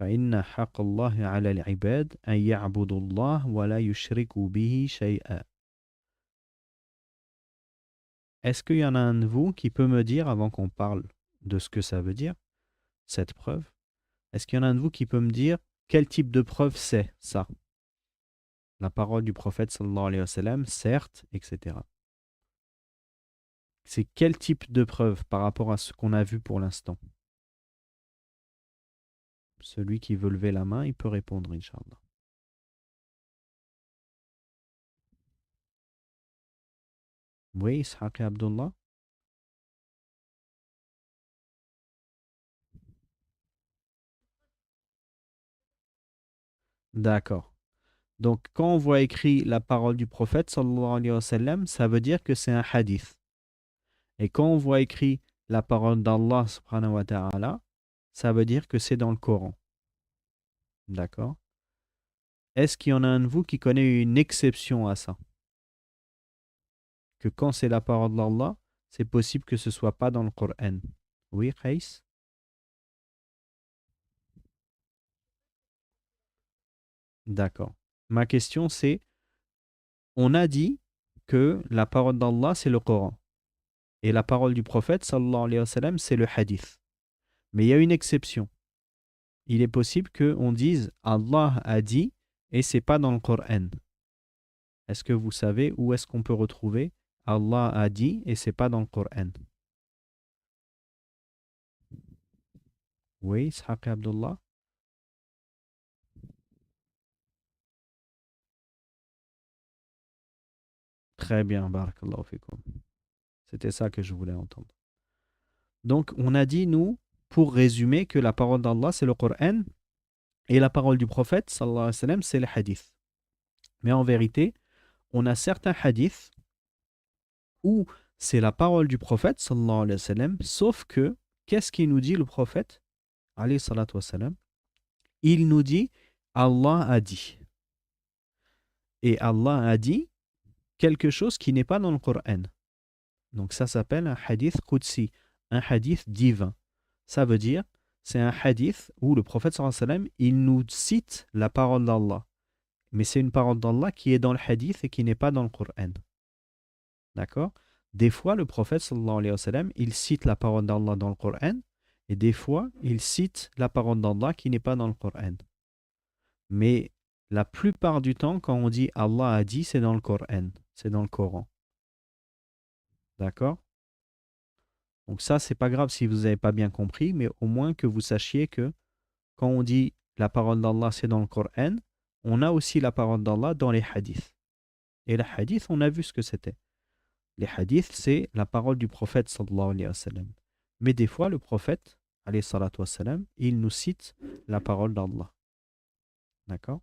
فإن حق الله على العباد أن يعبدوا الله ولا يشركوا به شيئا. Est-ce qu'il y en a un de vous qui peut me dire, avant qu'on parle de ce que ça veut dire, cette preuve, est-ce qu'il y en a un de vous qui peut me dire quel type de preuve c'est ça? La parole du prophète sallallahu alayhi wa sallam, certes, etc. C'est quel type de preuve par rapport à ce qu'on a vu pour l'instant? Celui qui veut lever la main, il peut répondre, Inch'Allah. Oui, Ishaq et Abdullah? D'accord. Donc, quand on voit écrit la parole du prophète, sallallahu alayhi wa sallam, ça veut dire que c'est un hadith. Et quand on voit écrit la parole d'Allah, subhanahu wa ta'ala, ça veut dire que c'est dans le Coran. D'accord? Est-ce qu'il y en a un de vous qui connaît une exception à ça? Que quand c'est la parole d'Allah, c'est possible que ce ne soit pas dans le Coran. Oui, Qais? D'accord. Ma question c'est, on a dit que la parole d'Allah c'est le Coran. Et la parole du prophète, sallallahu alayhi wa sallam, c'est le hadith. Mais il y a une exception. Il est possible qu'on dise Allah a dit et c'est pas dans le Coran. Est-ce que vous savez où est-ce qu'on peut retrouver Allah a dit et c'est pas dans le Coran? Oui, Ishaq et Abdullah? Très bien, barakallahu fikum. C'était ça que je voulais entendre. Donc, on a dit, nous, pour résumer, que la parole d'Allah, c'est le Coran et la parole du prophète, sallallahu alayhi wa sallam, c'est le hadith. Mais en vérité, on a certains hadiths où c'est la parole du prophète, sallallahu alayhi wa sallam, sauf que, qu'est-ce qu'il nous dit le prophète, alayhi salatu wa sallam? Il nous dit, Allah a dit. Et Allah a dit quelque chose qui n'est pas dans le Coran. Donc ça s'appelle un hadith qudsi, un hadith divin. Ça veut dire, c'est un hadith où le prophète sallallahu alayhi wa sallam, il nous cite la parole d'Allah. Mais c'est une parole d'Allah qui est dans le hadith et qui n'est pas dans le Coran. D'accord? Des fois, le prophète sallallahu alayhi wa sallam, il cite la parole d'Allah dans le Coran et des fois, il cite la parole d'Allah qui n'est pas dans le Coran. Mais la plupart du temps, quand on dit Allah a dit, c'est dans le Coran, c'est dans le Coran. D'accord? Donc ça, c'est pas grave si vous n'avez pas bien compris, mais au moins que vous sachiez que quand on dit la parole d'Allah, c'est dans le Coran, on a aussi la parole d'Allah dans les hadiths. Et les hadiths, on a vu ce que c'était. Les hadiths, c'est la parole du prophète sallallahu alayhi wa sallam. Mais des fois, le prophète, alayhi salatu wa sallam, il nous cite la parole d'Allah. D'accord?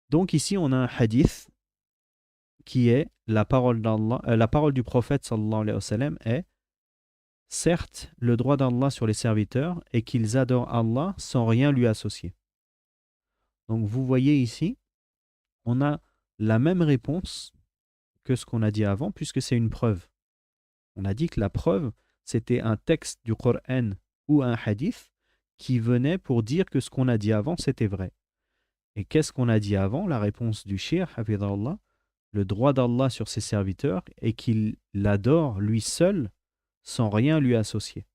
Donc ici, on a un hadith qui est la parole d'Allah, la parole du prophète sallallahu alayhi wa sallam est certes le droit d'Allah sur les serviteurs est qu'ils adorent Allah sans rien lui associer. Donc vous voyez ici, on a la même réponse que ce qu'on a dit avant puisque c'est une preuve. On a dit que la preuve, c'était un texte du Coran ou un hadith qui venait pour dire que ce qu'on a dit avant, c'était vrai. Et qu'est-ce qu'on a dit avant? La réponse du shir, hafidhahullah, le droit d'Allah sur ses serviteurs est qu'il l'adore lui seul sans rien lui associer.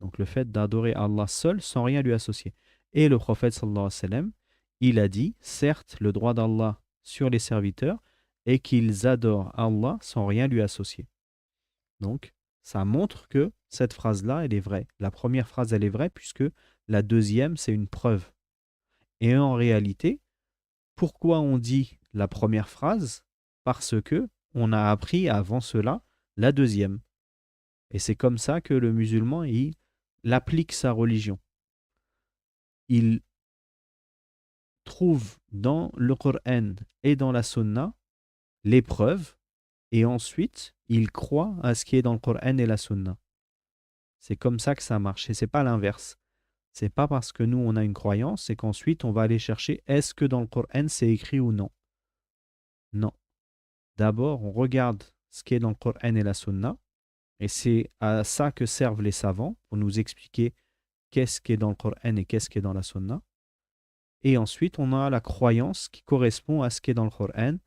Donc le fait d'adorer Allah seul sans rien lui associer. Et le prophète sallallahu alayhi wa sallam, il a dit, certes, le droit d'Allah sur les serviteurs est qu'ils adorent Allah sans rien lui associer. Donc, ça montre que cette phrase-là, elle est vraie. La première phrase, elle est vraie puisque la deuxième, c'est une preuve. Et en réalité, pourquoi on dit la première phrase? Parce que on a appris avant cela la deuxième. Et c'est comme ça que le musulman, il applique sa religion. Il trouve dans le Coran et dans la Sunna les preuves et ensuite il croit à ce qui est dans le Coran et la Sunna. C'est comme ça que ça marche et c'est pas l'inverse. C'est pas parce que nous on a une croyance et qu'ensuite on va aller chercher est-ce que dans le Coran c'est écrit ou non. Non. D'abord on regarde ce qui est dans le Coran et la Sunna et c'est à ça que servent les savants pour nous expliquer qu'est-ce qui est dans le Coran et qu'est-ce qui est dans la Sunna. Et ensuite, on a la croyance qui correspond à ce qui est dans le Coran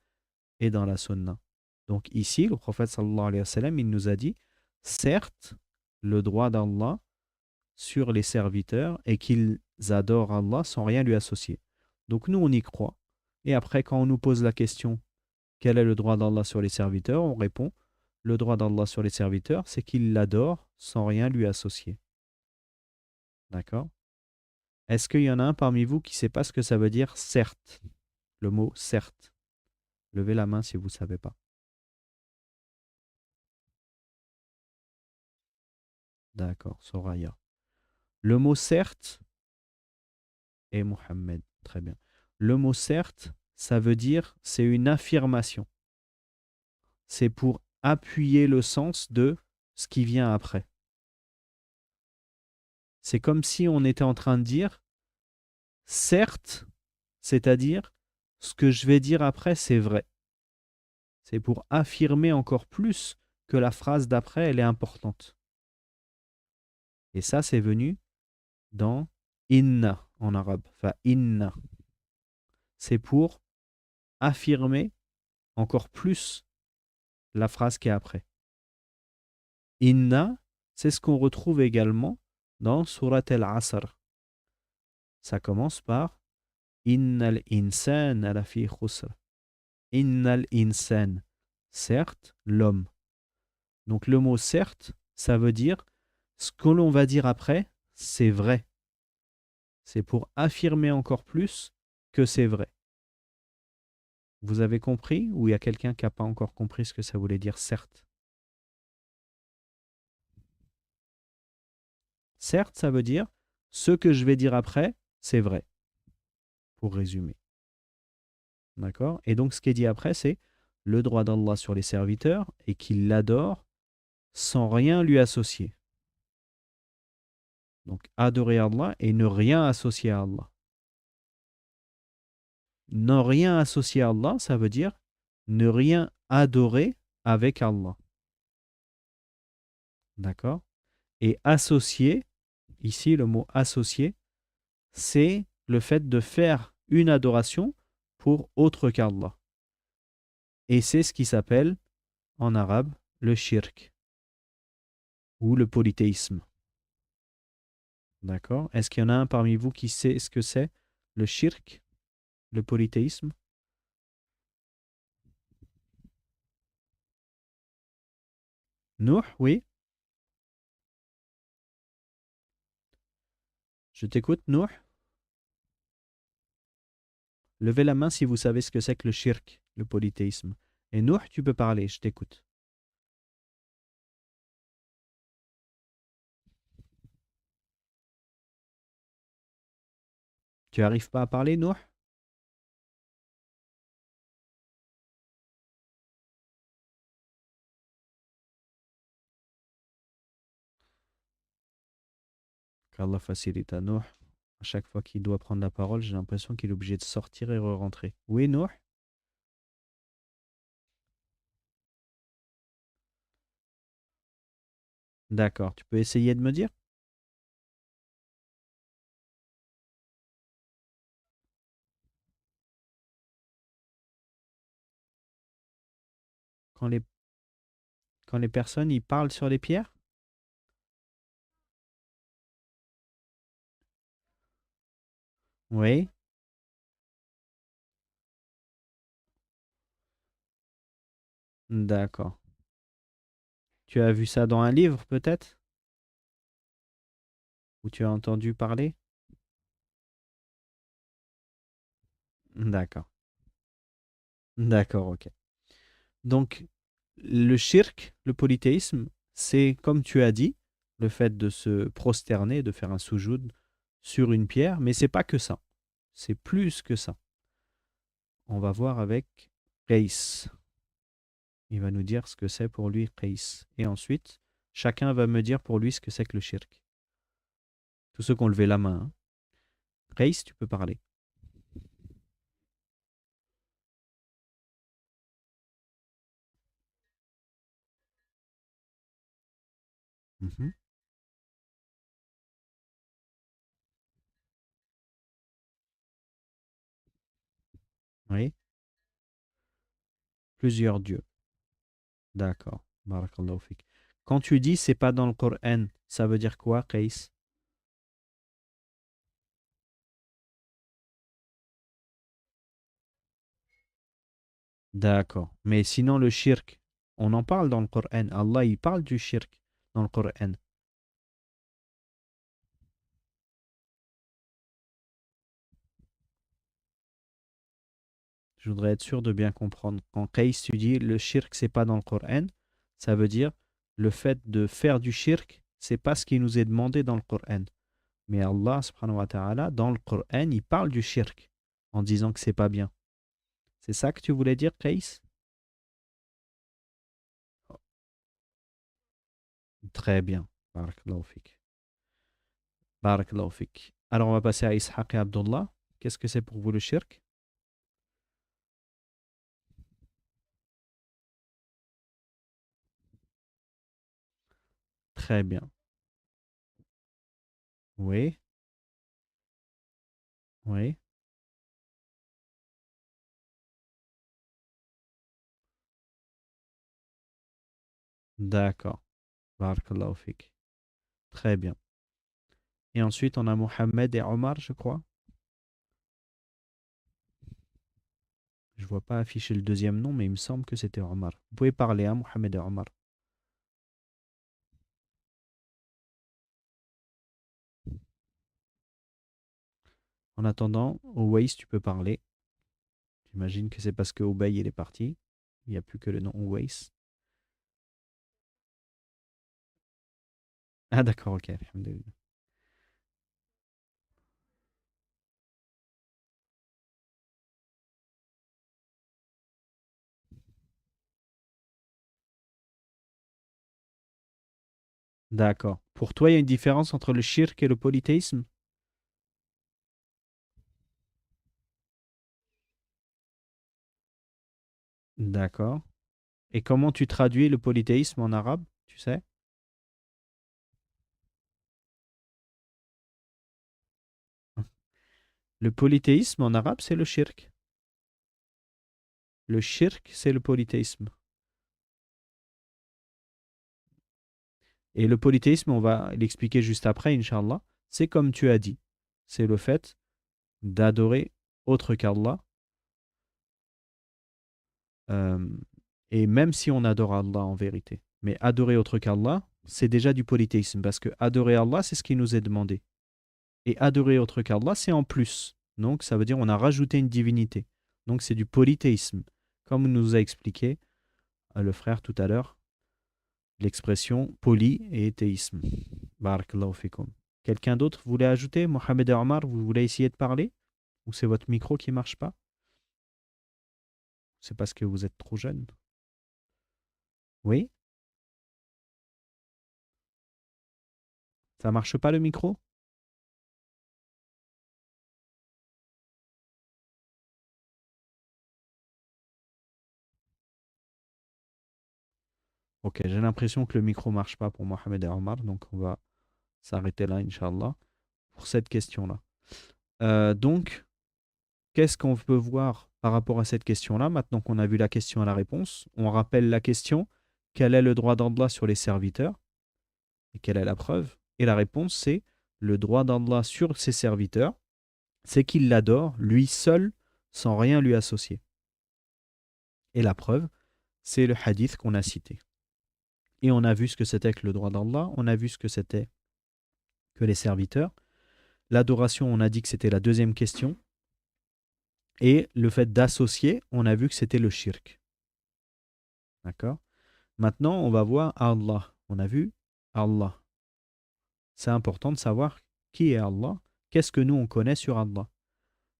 et dans la Sunna. Donc ici, le prophète sallallahu alayhi wa sallam, il nous a dit, certes, le droit d'Allah sur les serviteurs et qu'ils adorent Allah sans rien lui associer. Donc nous, on y croit. Et après, quand on nous pose la question, quel est le droit d'Allah sur les serviteurs, on répond, le droit d'Allah sur les serviteurs, c'est qu'ils l'adorent sans rien lui associer. D'accord? Est-ce qu'il y en a un parmi vous qui ne sait pas ce que ça veut dire certes? Le mot certes. Levez la main si vous ne savez pas. D'accord, Soraya. Le mot certes et Mohammed. Très bien. Le mot certes, ça veut dire, c'est une affirmation. C'est pour appuyer le sens de ce qui vient après. C'est comme si on était en train de dire, certes, c'est-à-dire, ce que je vais dire après, c'est vrai. C'est pour affirmer encore plus que la phrase d'après, elle est importante. Et ça, c'est venu dans inna en arabe. Enfin, inna. C'est pour affirmer encore plus la phrase qui est après. Inna, c'est ce qu'on retrouve également dans Surat al-Asr. Ça commence par Innal insan lafi khusr. Innal insan. Certes, l'homme. Donc le mot certes, ça veut dire ce que l'on va dire après, c'est vrai. C'est pour affirmer encore plus que c'est vrai. Vous avez compris ou il y a quelqu'un qui n'a pas encore compris ce que ça voulait dire certes? Certes, ça veut dire ce que je vais dire après, c'est vrai, pour résumer. D'accord? Et donc ce qui est dit après, c'est le droit d'Allah sur les serviteurs et qu'il l'adore sans rien lui associer. Donc adorer Allah et ne rien associer à Allah. Ne rien associer à Allah, ça veut dire ne rien adorer avec Allah. D'accord? Et associer, ici le mot associer, c'est le fait de faire une adoration pour autre qu'Allah. Et c'est ce qui s'appelle en arabe le shirk ou le polythéisme. D'accord? Est-ce qu'il y en a un parmi vous qui sait ce que c'est le shirk, le polythéisme? Nouh, oui? Je t'écoute, Nouh? Levez la main si vous savez ce que c'est que le shirk, le polythéisme. Et Nouh, tu peux parler, je t'écoute. Tu arrives pas à parler, Nouh? Qu'Allah facilite à Nouh. À chaque fois qu'il doit prendre la parole, j'ai l'impression qu'il est obligé de sortir et re-rentrer. Oui, Nouh? D'accord. Tu peux essayer de me dire? Quand les, quand les personnes y parlent sur les pierres? Oui. D'accord. Tu as vu ça dans un livre, peut-être? Ou tu as entendu parler? D'accord. D'accord, ok. Donc, le shirk, le polythéisme, c'est, comme tu as dit, le fait de se prosterner, de faire un soujoud sur une pierre, mais c'est pas que ça. C'est plus que ça. On va voir avec Qais. Il va nous dire ce que c'est pour lui Qais. Et ensuite, chacun va me dire pour lui ce que c'est que le shirk. Tous ceux qui ont levé la main. Hein. Qais, tu peux parler. Mhm. Oui, plusieurs dieux. D'accord. Barakallahu fik. Quand tu dis c'est pas dans le Coran, ça veut dire quoi, Qais? D'accord. Mais sinon, le shirk, on en parle dans le Coran. Allah, il parle du shirk dans le Coran. Je voudrais être sûr de bien comprendre. Quand Qais, tu dis le shirk, c'est pas dans le Coran, ça veut dire le fait de faire du shirk, c'est pas ce qui nous est demandé dans le Coran. Mais Allah, subhanahu wa ta'ala, dans le Coran, il parle du shirk en disant que c'est pas bien. C'est ça que tu voulais dire, Qais? Très bien. Barakallahu fik. Barakallahu fik. Alors, on va passer à Ishaq et Abdullah. Qu'est-ce que c'est pour vous le shirk? Très bien. Oui, oui. D'accord. Barakallahu fik. Très bien. Et ensuite, on a Mohamed et Omar, je crois. Je vois pas afficher le deuxième nom, mais il me semble que c'était Omar. Vous pouvez parler, hein, Mohamed et Omar. En attendant, Ouays, tu peux parler. J'imagine que c'est parce que Obey, il est parti. Il n'y a plus que le nom Ouays. Ah, d'accord, ok. Alhamdulillah. D'accord. Pour toi, il y a une différence entre le shirk et le polythéisme? D'accord. Et comment tu traduis le polythéisme en arabe, tu sais? Le polythéisme en arabe, c'est le shirk. Le shirk, c'est le polythéisme. Et le polythéisme, on va l'expliquer juste après, Inch'Allah. C'est comme tu as dit. C'est le fait d'adorer autre qu'Allah. euh, et même si on adore Allah en vérité. Mais adorer autre qu'Allah, c'est déjà du polythéisme. Parce que adorer Allah, c'est ce qui nous est demandé. Et adorer autre qu'Allah, c'est en plus. Donc, ça veut dire on a rajouté une divinité. Donc, c'est du polythéisme. Comme nous a expliqué le frère tout à l'heure, l'expression poly et théisme. Barakallahu fikum. Quelqu'un d'autre voulait ajouter? Mohamed et Omar, vous voulez essayer de parler? Ou c'est votre micro qui marche pas? C'est parce que vous êtes trop jeune? Oui? Ça marche pas le micro? Ok, j'ai l'impression que le micro marche pas pour Mohamed et Omar, donc on va s'arrêter là, Inch'Allah, pour cette question-là. Donc, qu'est-ce qu'on peut voir par rapport à cette question-là? Maintenant qu'on a vu la question et la réponse, on rappelle la question, quel est le droit d'Allah sur les serviteurs? Et quelle est la preuve? Et la réponse, c'est le droit d'Allah sur ses serviteurs, c'est qu'il l'adore, lui seul, sans rien lui associer. Et la preuve, c'est le hadith qu'on a cité. Et on a vu ce que c'était que le droit d'Allah, on a vu ce que c'était que les serviteurs. L'adoration, on a dit que c'était la deuxième question. Et le fait d'associer, on a vu que c'était le shirk. D'accord? Maintenant, on va voir Allah. On a vu Allah. C'est important de savoir qui est Allah, qu'est-ce que nous on connaît sur Allah.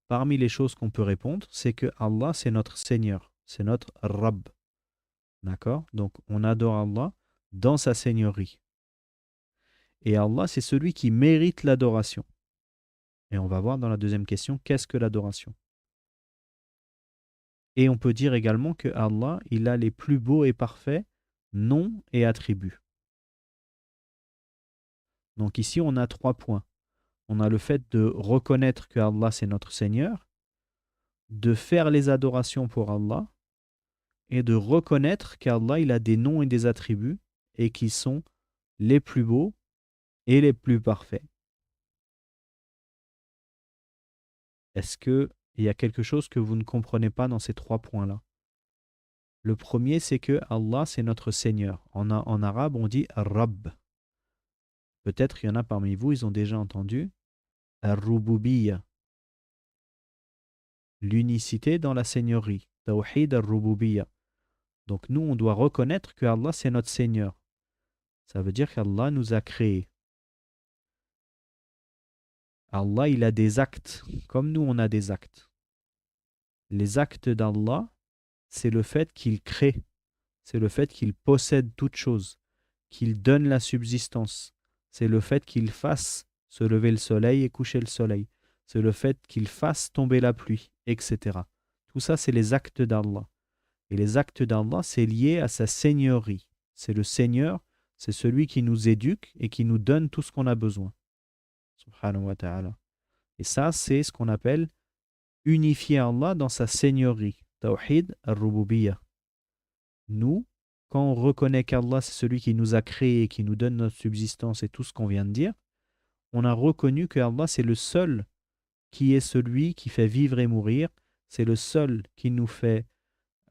Parmi les choses qu'on peut répondre, c'est que Allah, c'est notre Seigneur, c'est notre Rabb. D'accord? Donc, on adore Allah dans sa seigneurie. Et Allah, c'est celui qui mérite l'adoration. Et on va voir dans la deuxième question, qu'est-ce que l'adoration? Et on peut dire également que Allah, il a les plus beaux et parfaits noms et attributs. Donc ici, on a trois points. On a le fait de reconnaître que Allah, c'est notre Seigneur. de faire les adorations pour Allah et de reconnaître qu'Allah il a des noms et des attributs et qui sont les plus beaux et les plus parfaits. Est-ce qu'il y a quelque chose que vous ne comprenez pas dans ces 3 points-là? Le premier, c'est que Allah, c'est notre Seigneur. En arabe, on dit Rabb. Peut-être qu'il y en a parmi vous, ils ont déjà entendu Ar-Rububiyya, l'unicité dans la seigneurie. Tawhid Ar-Rububiyya. Donc nous, on doit reconnaître que Allah, c'est notre Seigneur. Ça veut dire qu'Allah nous a créés. Allah, il a des actes, comme nous, on a des actes. Les actes d'Allah, c'est le fait qu'il crée, c'est le fait qu'il possède toute chose, qu'il donne la subsistance, c'est le fait qu'il fasse se lever le soleil et coucher le soleil, c'est le fait qu'il fasse tomber la pluie, etc. Tout ça, c'est les actes d'Allah. Et les actes d'Allah, c'est lié à sa seigneurie. C'est le Seigneur, c'est celui qui nous éduque et qui nous donne tout ce qu'on a besoin. Subhanahu wa ta'ala. Et ça, c'est ce qu'on appelle unifier Allah dans sa seigneurie. Tawhid al-Rububiyya. Nous, quand on reconnaît qu'Allah, c'est celui qui nous a créés, qui nous donne notre subsistance et tout ce qu'on vient de dire, on a reconnu que Allah, c'est le seul qui est celui qui fait vivre et mourir. C'est le seul qui nous fait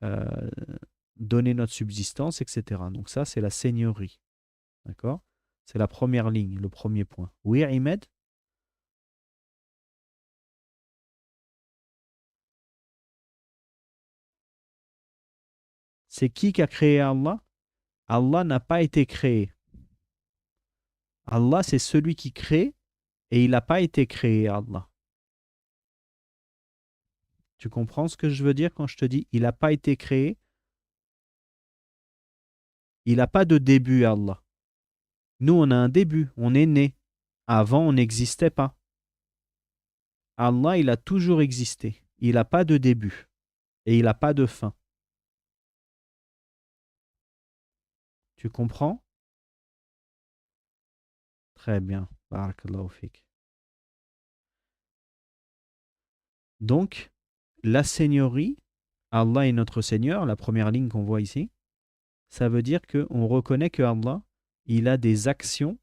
euh, donner notre subsistance, etc. Donc ça, c'est la seigneurie. D'accord? C'est la première ligne, le premier point. Oui, Ahmed? C'est qui a créé Allah? Allah n'a pas été créé. Allah, c'est celui qui crée et il n'a pas été créé, Allah. Tu comprends ce que je veux dire quand je te dis il n'a pas été créé? Il n'a pas de début, Allah. Nous, on a un début, on est né. Avant, on n'existait pas. Allah, il a toujours existé. Il n'a pas de début et il n'a pas de fin. Tu comprends? Très bien. Barakallahu fik. Donc, la seigneurie, Allah est notre Seigneur, la première ligne qu'on voit ici, ça veut dire qu'on reconnaît que Allah, il a des actions,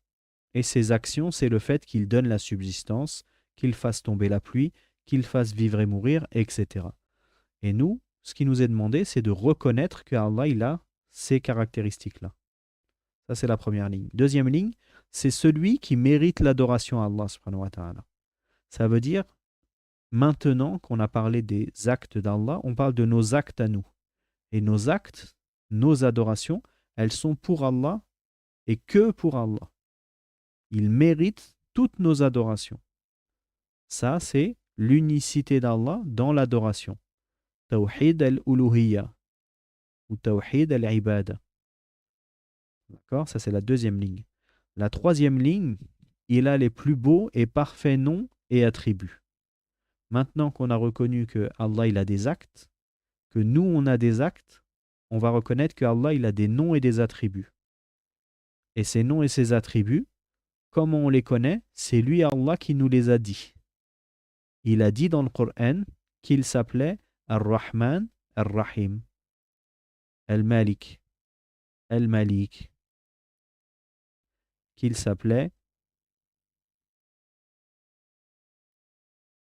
et ces actions, c'est le fait qu'il donne la subsistance, qu'il fasse tomber la pluie, qu'il fasse vivre et mourir, etc. Et nous, ce qui nous est demandé, c'est de reconnaître que Allah, il a ces caractéristiques-là. Ça, c'est la première ligne. Deuxième ligne, c'est celui qui mérite l'adoration à Allah, subhanahu wa ta'ala. Ça veut dire, maintenant qu'on a parlé des actes d'Allah, on parle de nos actes à nous. Et nos actes, nos adorations, elles sont pour Allah et que pour Allah. Il mérite toutes nos adorations. Ça, c'est l'unicité d'Allah dans l'adoration. Tawhid al-uluhiyya ou Tawhid al-ibada. D'accord? Ça, c'est la deuxième ligne. La troisième ligne, il a les plus beaux et parfaits noms et attributs. Maintenant qu'on a reconnu que Allah, il a des actes, que nous, on a des actes, on va reconnaître que Allah, il a des noms et des attributs. Et ces noms et ces attributs, comment on les connaît? C'est lui, Allah, qui nous les a dit. Il a dit dans le Coran qu'il s'appelait Ar-Rahman, Ar-Rahim, Al-Malik, Al-Malik, qu'il s'appelait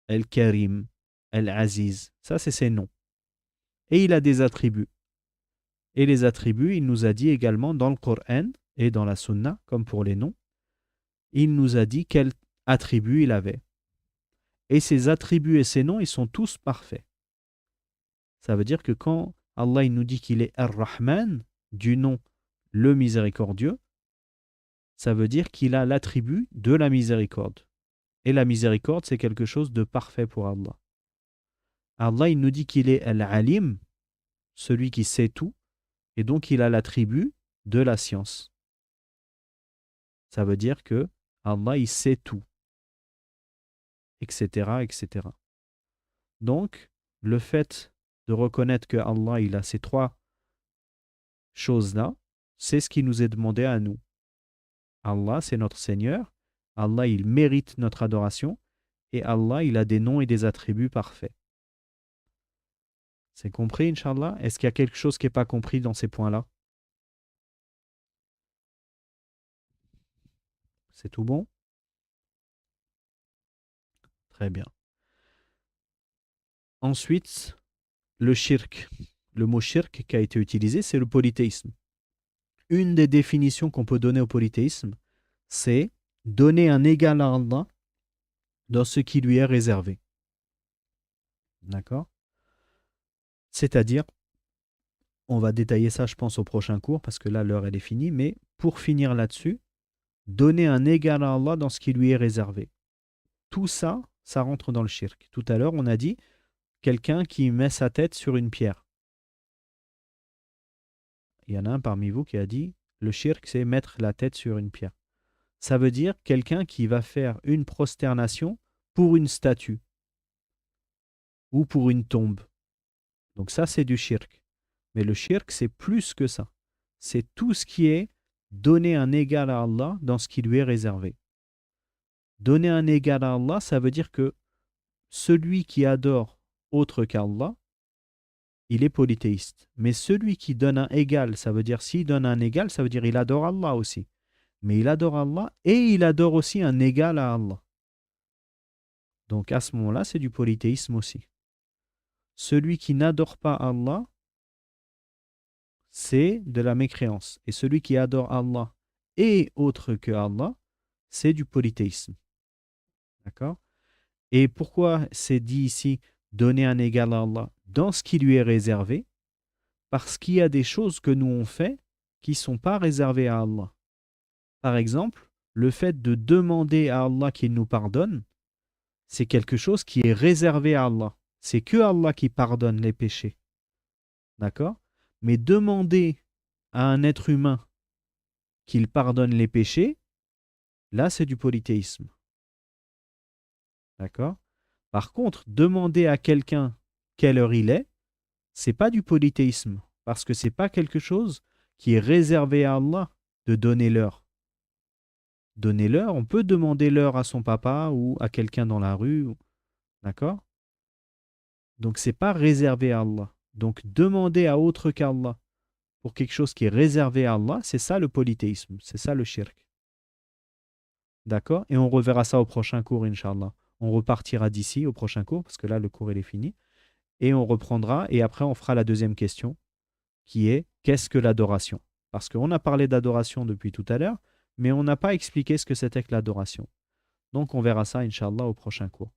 Al-Karim, Al-Aziz. Ça, c'est ses noms. Et il a des attributs. Et les attributs, il nous a dit également dans le Coran et dans la Sunna, comme pour les noms, il nous a dit quels attributs il avait. Et ces attributs et ces noms, ils sont tous parfaits. Ça veut dire que quand Allah il nous dit qu'il est Ar-Rahman, du nom le miséricordieux, ça veut dire qu'il a l'attribut de la miséricorde. Et la miséricorde, c'est quelque chose de parfait pour Allah. Allah, il nous dit qu'il est Al-Alim, celui qui sait tout, et donc il a l'attribut de la science. Ça veut dire que Allah, il sait tout, etc., etc. Donc, le fait de reconnaître que Allah, il a ces trois choses-là, c'est ce qui nous est demandé à nous. Allah, c'est notre Seigneur. Allah, il mérite notre adoration. Et Allah, il a des noms et des attributs parfaits. C'est compris, Inch'Allah? Est-ce qu'il y a quelque chose qui n'est pas compris dans ces points-là? C'est tout bon? Très bien. Ensuite, le shirk. Le mot shirk qui a été utilisé, c'est le polythéisme. Une des définitions qu'on peut donner au polythéisme, c'est donner un égal à Allah dans ce qui lui est réservé. D'accord? C'est-à-dire, on va détailler ça, je pense, au prochain cours, parce que là, l'heure, elle est finie, mais pour finir là-dessus, donner un égal à Allah dans ce qui lui est réservé. Tout ça, ça rentre dans le shirk. Tout à l'heure, on a dit quelqu'un qui met sa tête sur une pierre. Il y en a un parmi vous qui a dit, le shirk, c'est mettre la tête sur une pierre. Ça veut dire quelqu'un qui va faire une prosternation pour une statue ou pour une tombe. Donc ça, c'est du shirk. Mais le shirk, c'est plus que ça. C'est tout ce qui est donner un égal à Allah dans ce qui lui est réservé. Donner un égal à Allah, ça veut dire que celui qui adore autre qu'Allah, il est polythéiste. Mais celui qui donne un égal, ça veut dire s'il donne un égal, ça veut dire il adore Allah aussi. Mais il adore Allah et il adore aussi un égal à Allah. Donc à ce moment-là, c'est du polythéisme aussi. Celui qui n'adore pas Allah, c'est de la mécréance. Et celui qui adore Allah et autre que Allah, c'est du polythéisme. D'accord? Et pourquoi c'est dit ici donner un égal à Allah dans ce qui lui est réservé? Parce qu'il y a des choses que nous on fait qui ne sont pas réservées à Allah. Par exemple, le fait de demander à Allah qu'il nous pardonne, c'est quelque chose qui est réservé à Allah. C'est que Allah qui pardonne les péchés. D'accord? Mais demander à un être humain qu'il pardonne les péchés, là c'est du polythéisme. D'accord? Par contre, demander à quelqu'un quelle heure il est, c'est pas du polythéisme. Parce que c'est pas quelque chose qui est réservé à Allah de donner l'heure. Donner l'heure, on peut demander l'heure à son papa ou à quelqu'un dans la rue. D'accord? Donc, ce n'est pas réservé à Allah. Donc, demander à autre qu'Allah pour quelque chose qui est réservé à Allah, c'est ça le polythéisme, c'est ça le shirk. D'accord? Et on reverra ça au prochain cours, Inch'Allah. On repartira d'ici au prochain cours, parce que là, le cours, il est fini. Et on reprendra, et après, on fera la deuxième question, qui est, qu'est-ce que l'adoration? Parce qu'on a parlé d'adoration depuis tout à l'heure, mais on n'a pas expliqué ce que c'était que l'adoration. Donc, on verra ça, Inch'Allah, au prochain cours.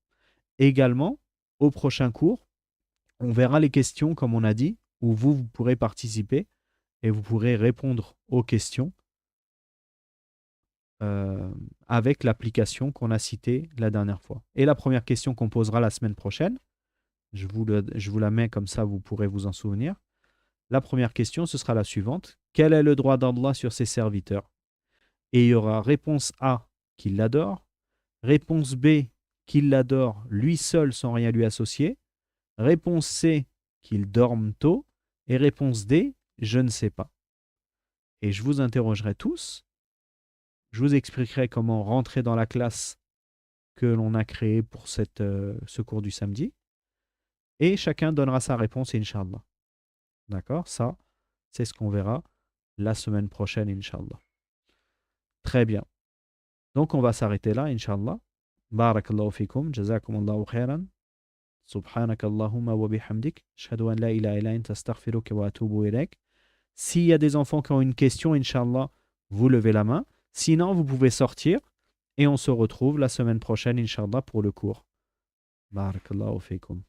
Également, au prochain cours, on verra les questions, comme on a dit, où vous pourrez participer et vous pourrez répondre aux questions avec l'application qu'on a citée la dernière fois. Et la première question qu'on posera la semaine prochaine, je vous la mets comme ça, vous pourrez vous en souvenir. La première question, ce sera la suivante. Quel est le droit d'Allah sur ses serviteurs? Et il y aura réponse A, qu'il l'adore. Réponse B, qu'il l'adore lui seul sans rien lui associer. Réponse C, qu'il dorme tôt. Et réponse D, je ne sais pas. Et je vous interrogerai tous. Je vous expliquerai comment rentrer dans la classe que l'on a créée pour ce cours du samedi. Et chacun donnera sa réponse, Inch'Allah. D'accord? Ça, c'est ce qu'on verra la semaine prochaine, Inch'Allah. Très bien. Donc, on va s'arrêter là, Inch'Allah. Barakallahu fikum, jazakumullahu khairan. Subhanak Allahumma wa bihamdik. Ashhadu an la ilaha illa anta astaghfiruka wa atubu ilaik. S'il y a des enfants qui ont une question, Inch'Allah, vous levez la main. Sinon, vous pouvez sortir et on se retrouve la semaine prochaine, Inch'Allah, pour le cours. Barakallahu fikum.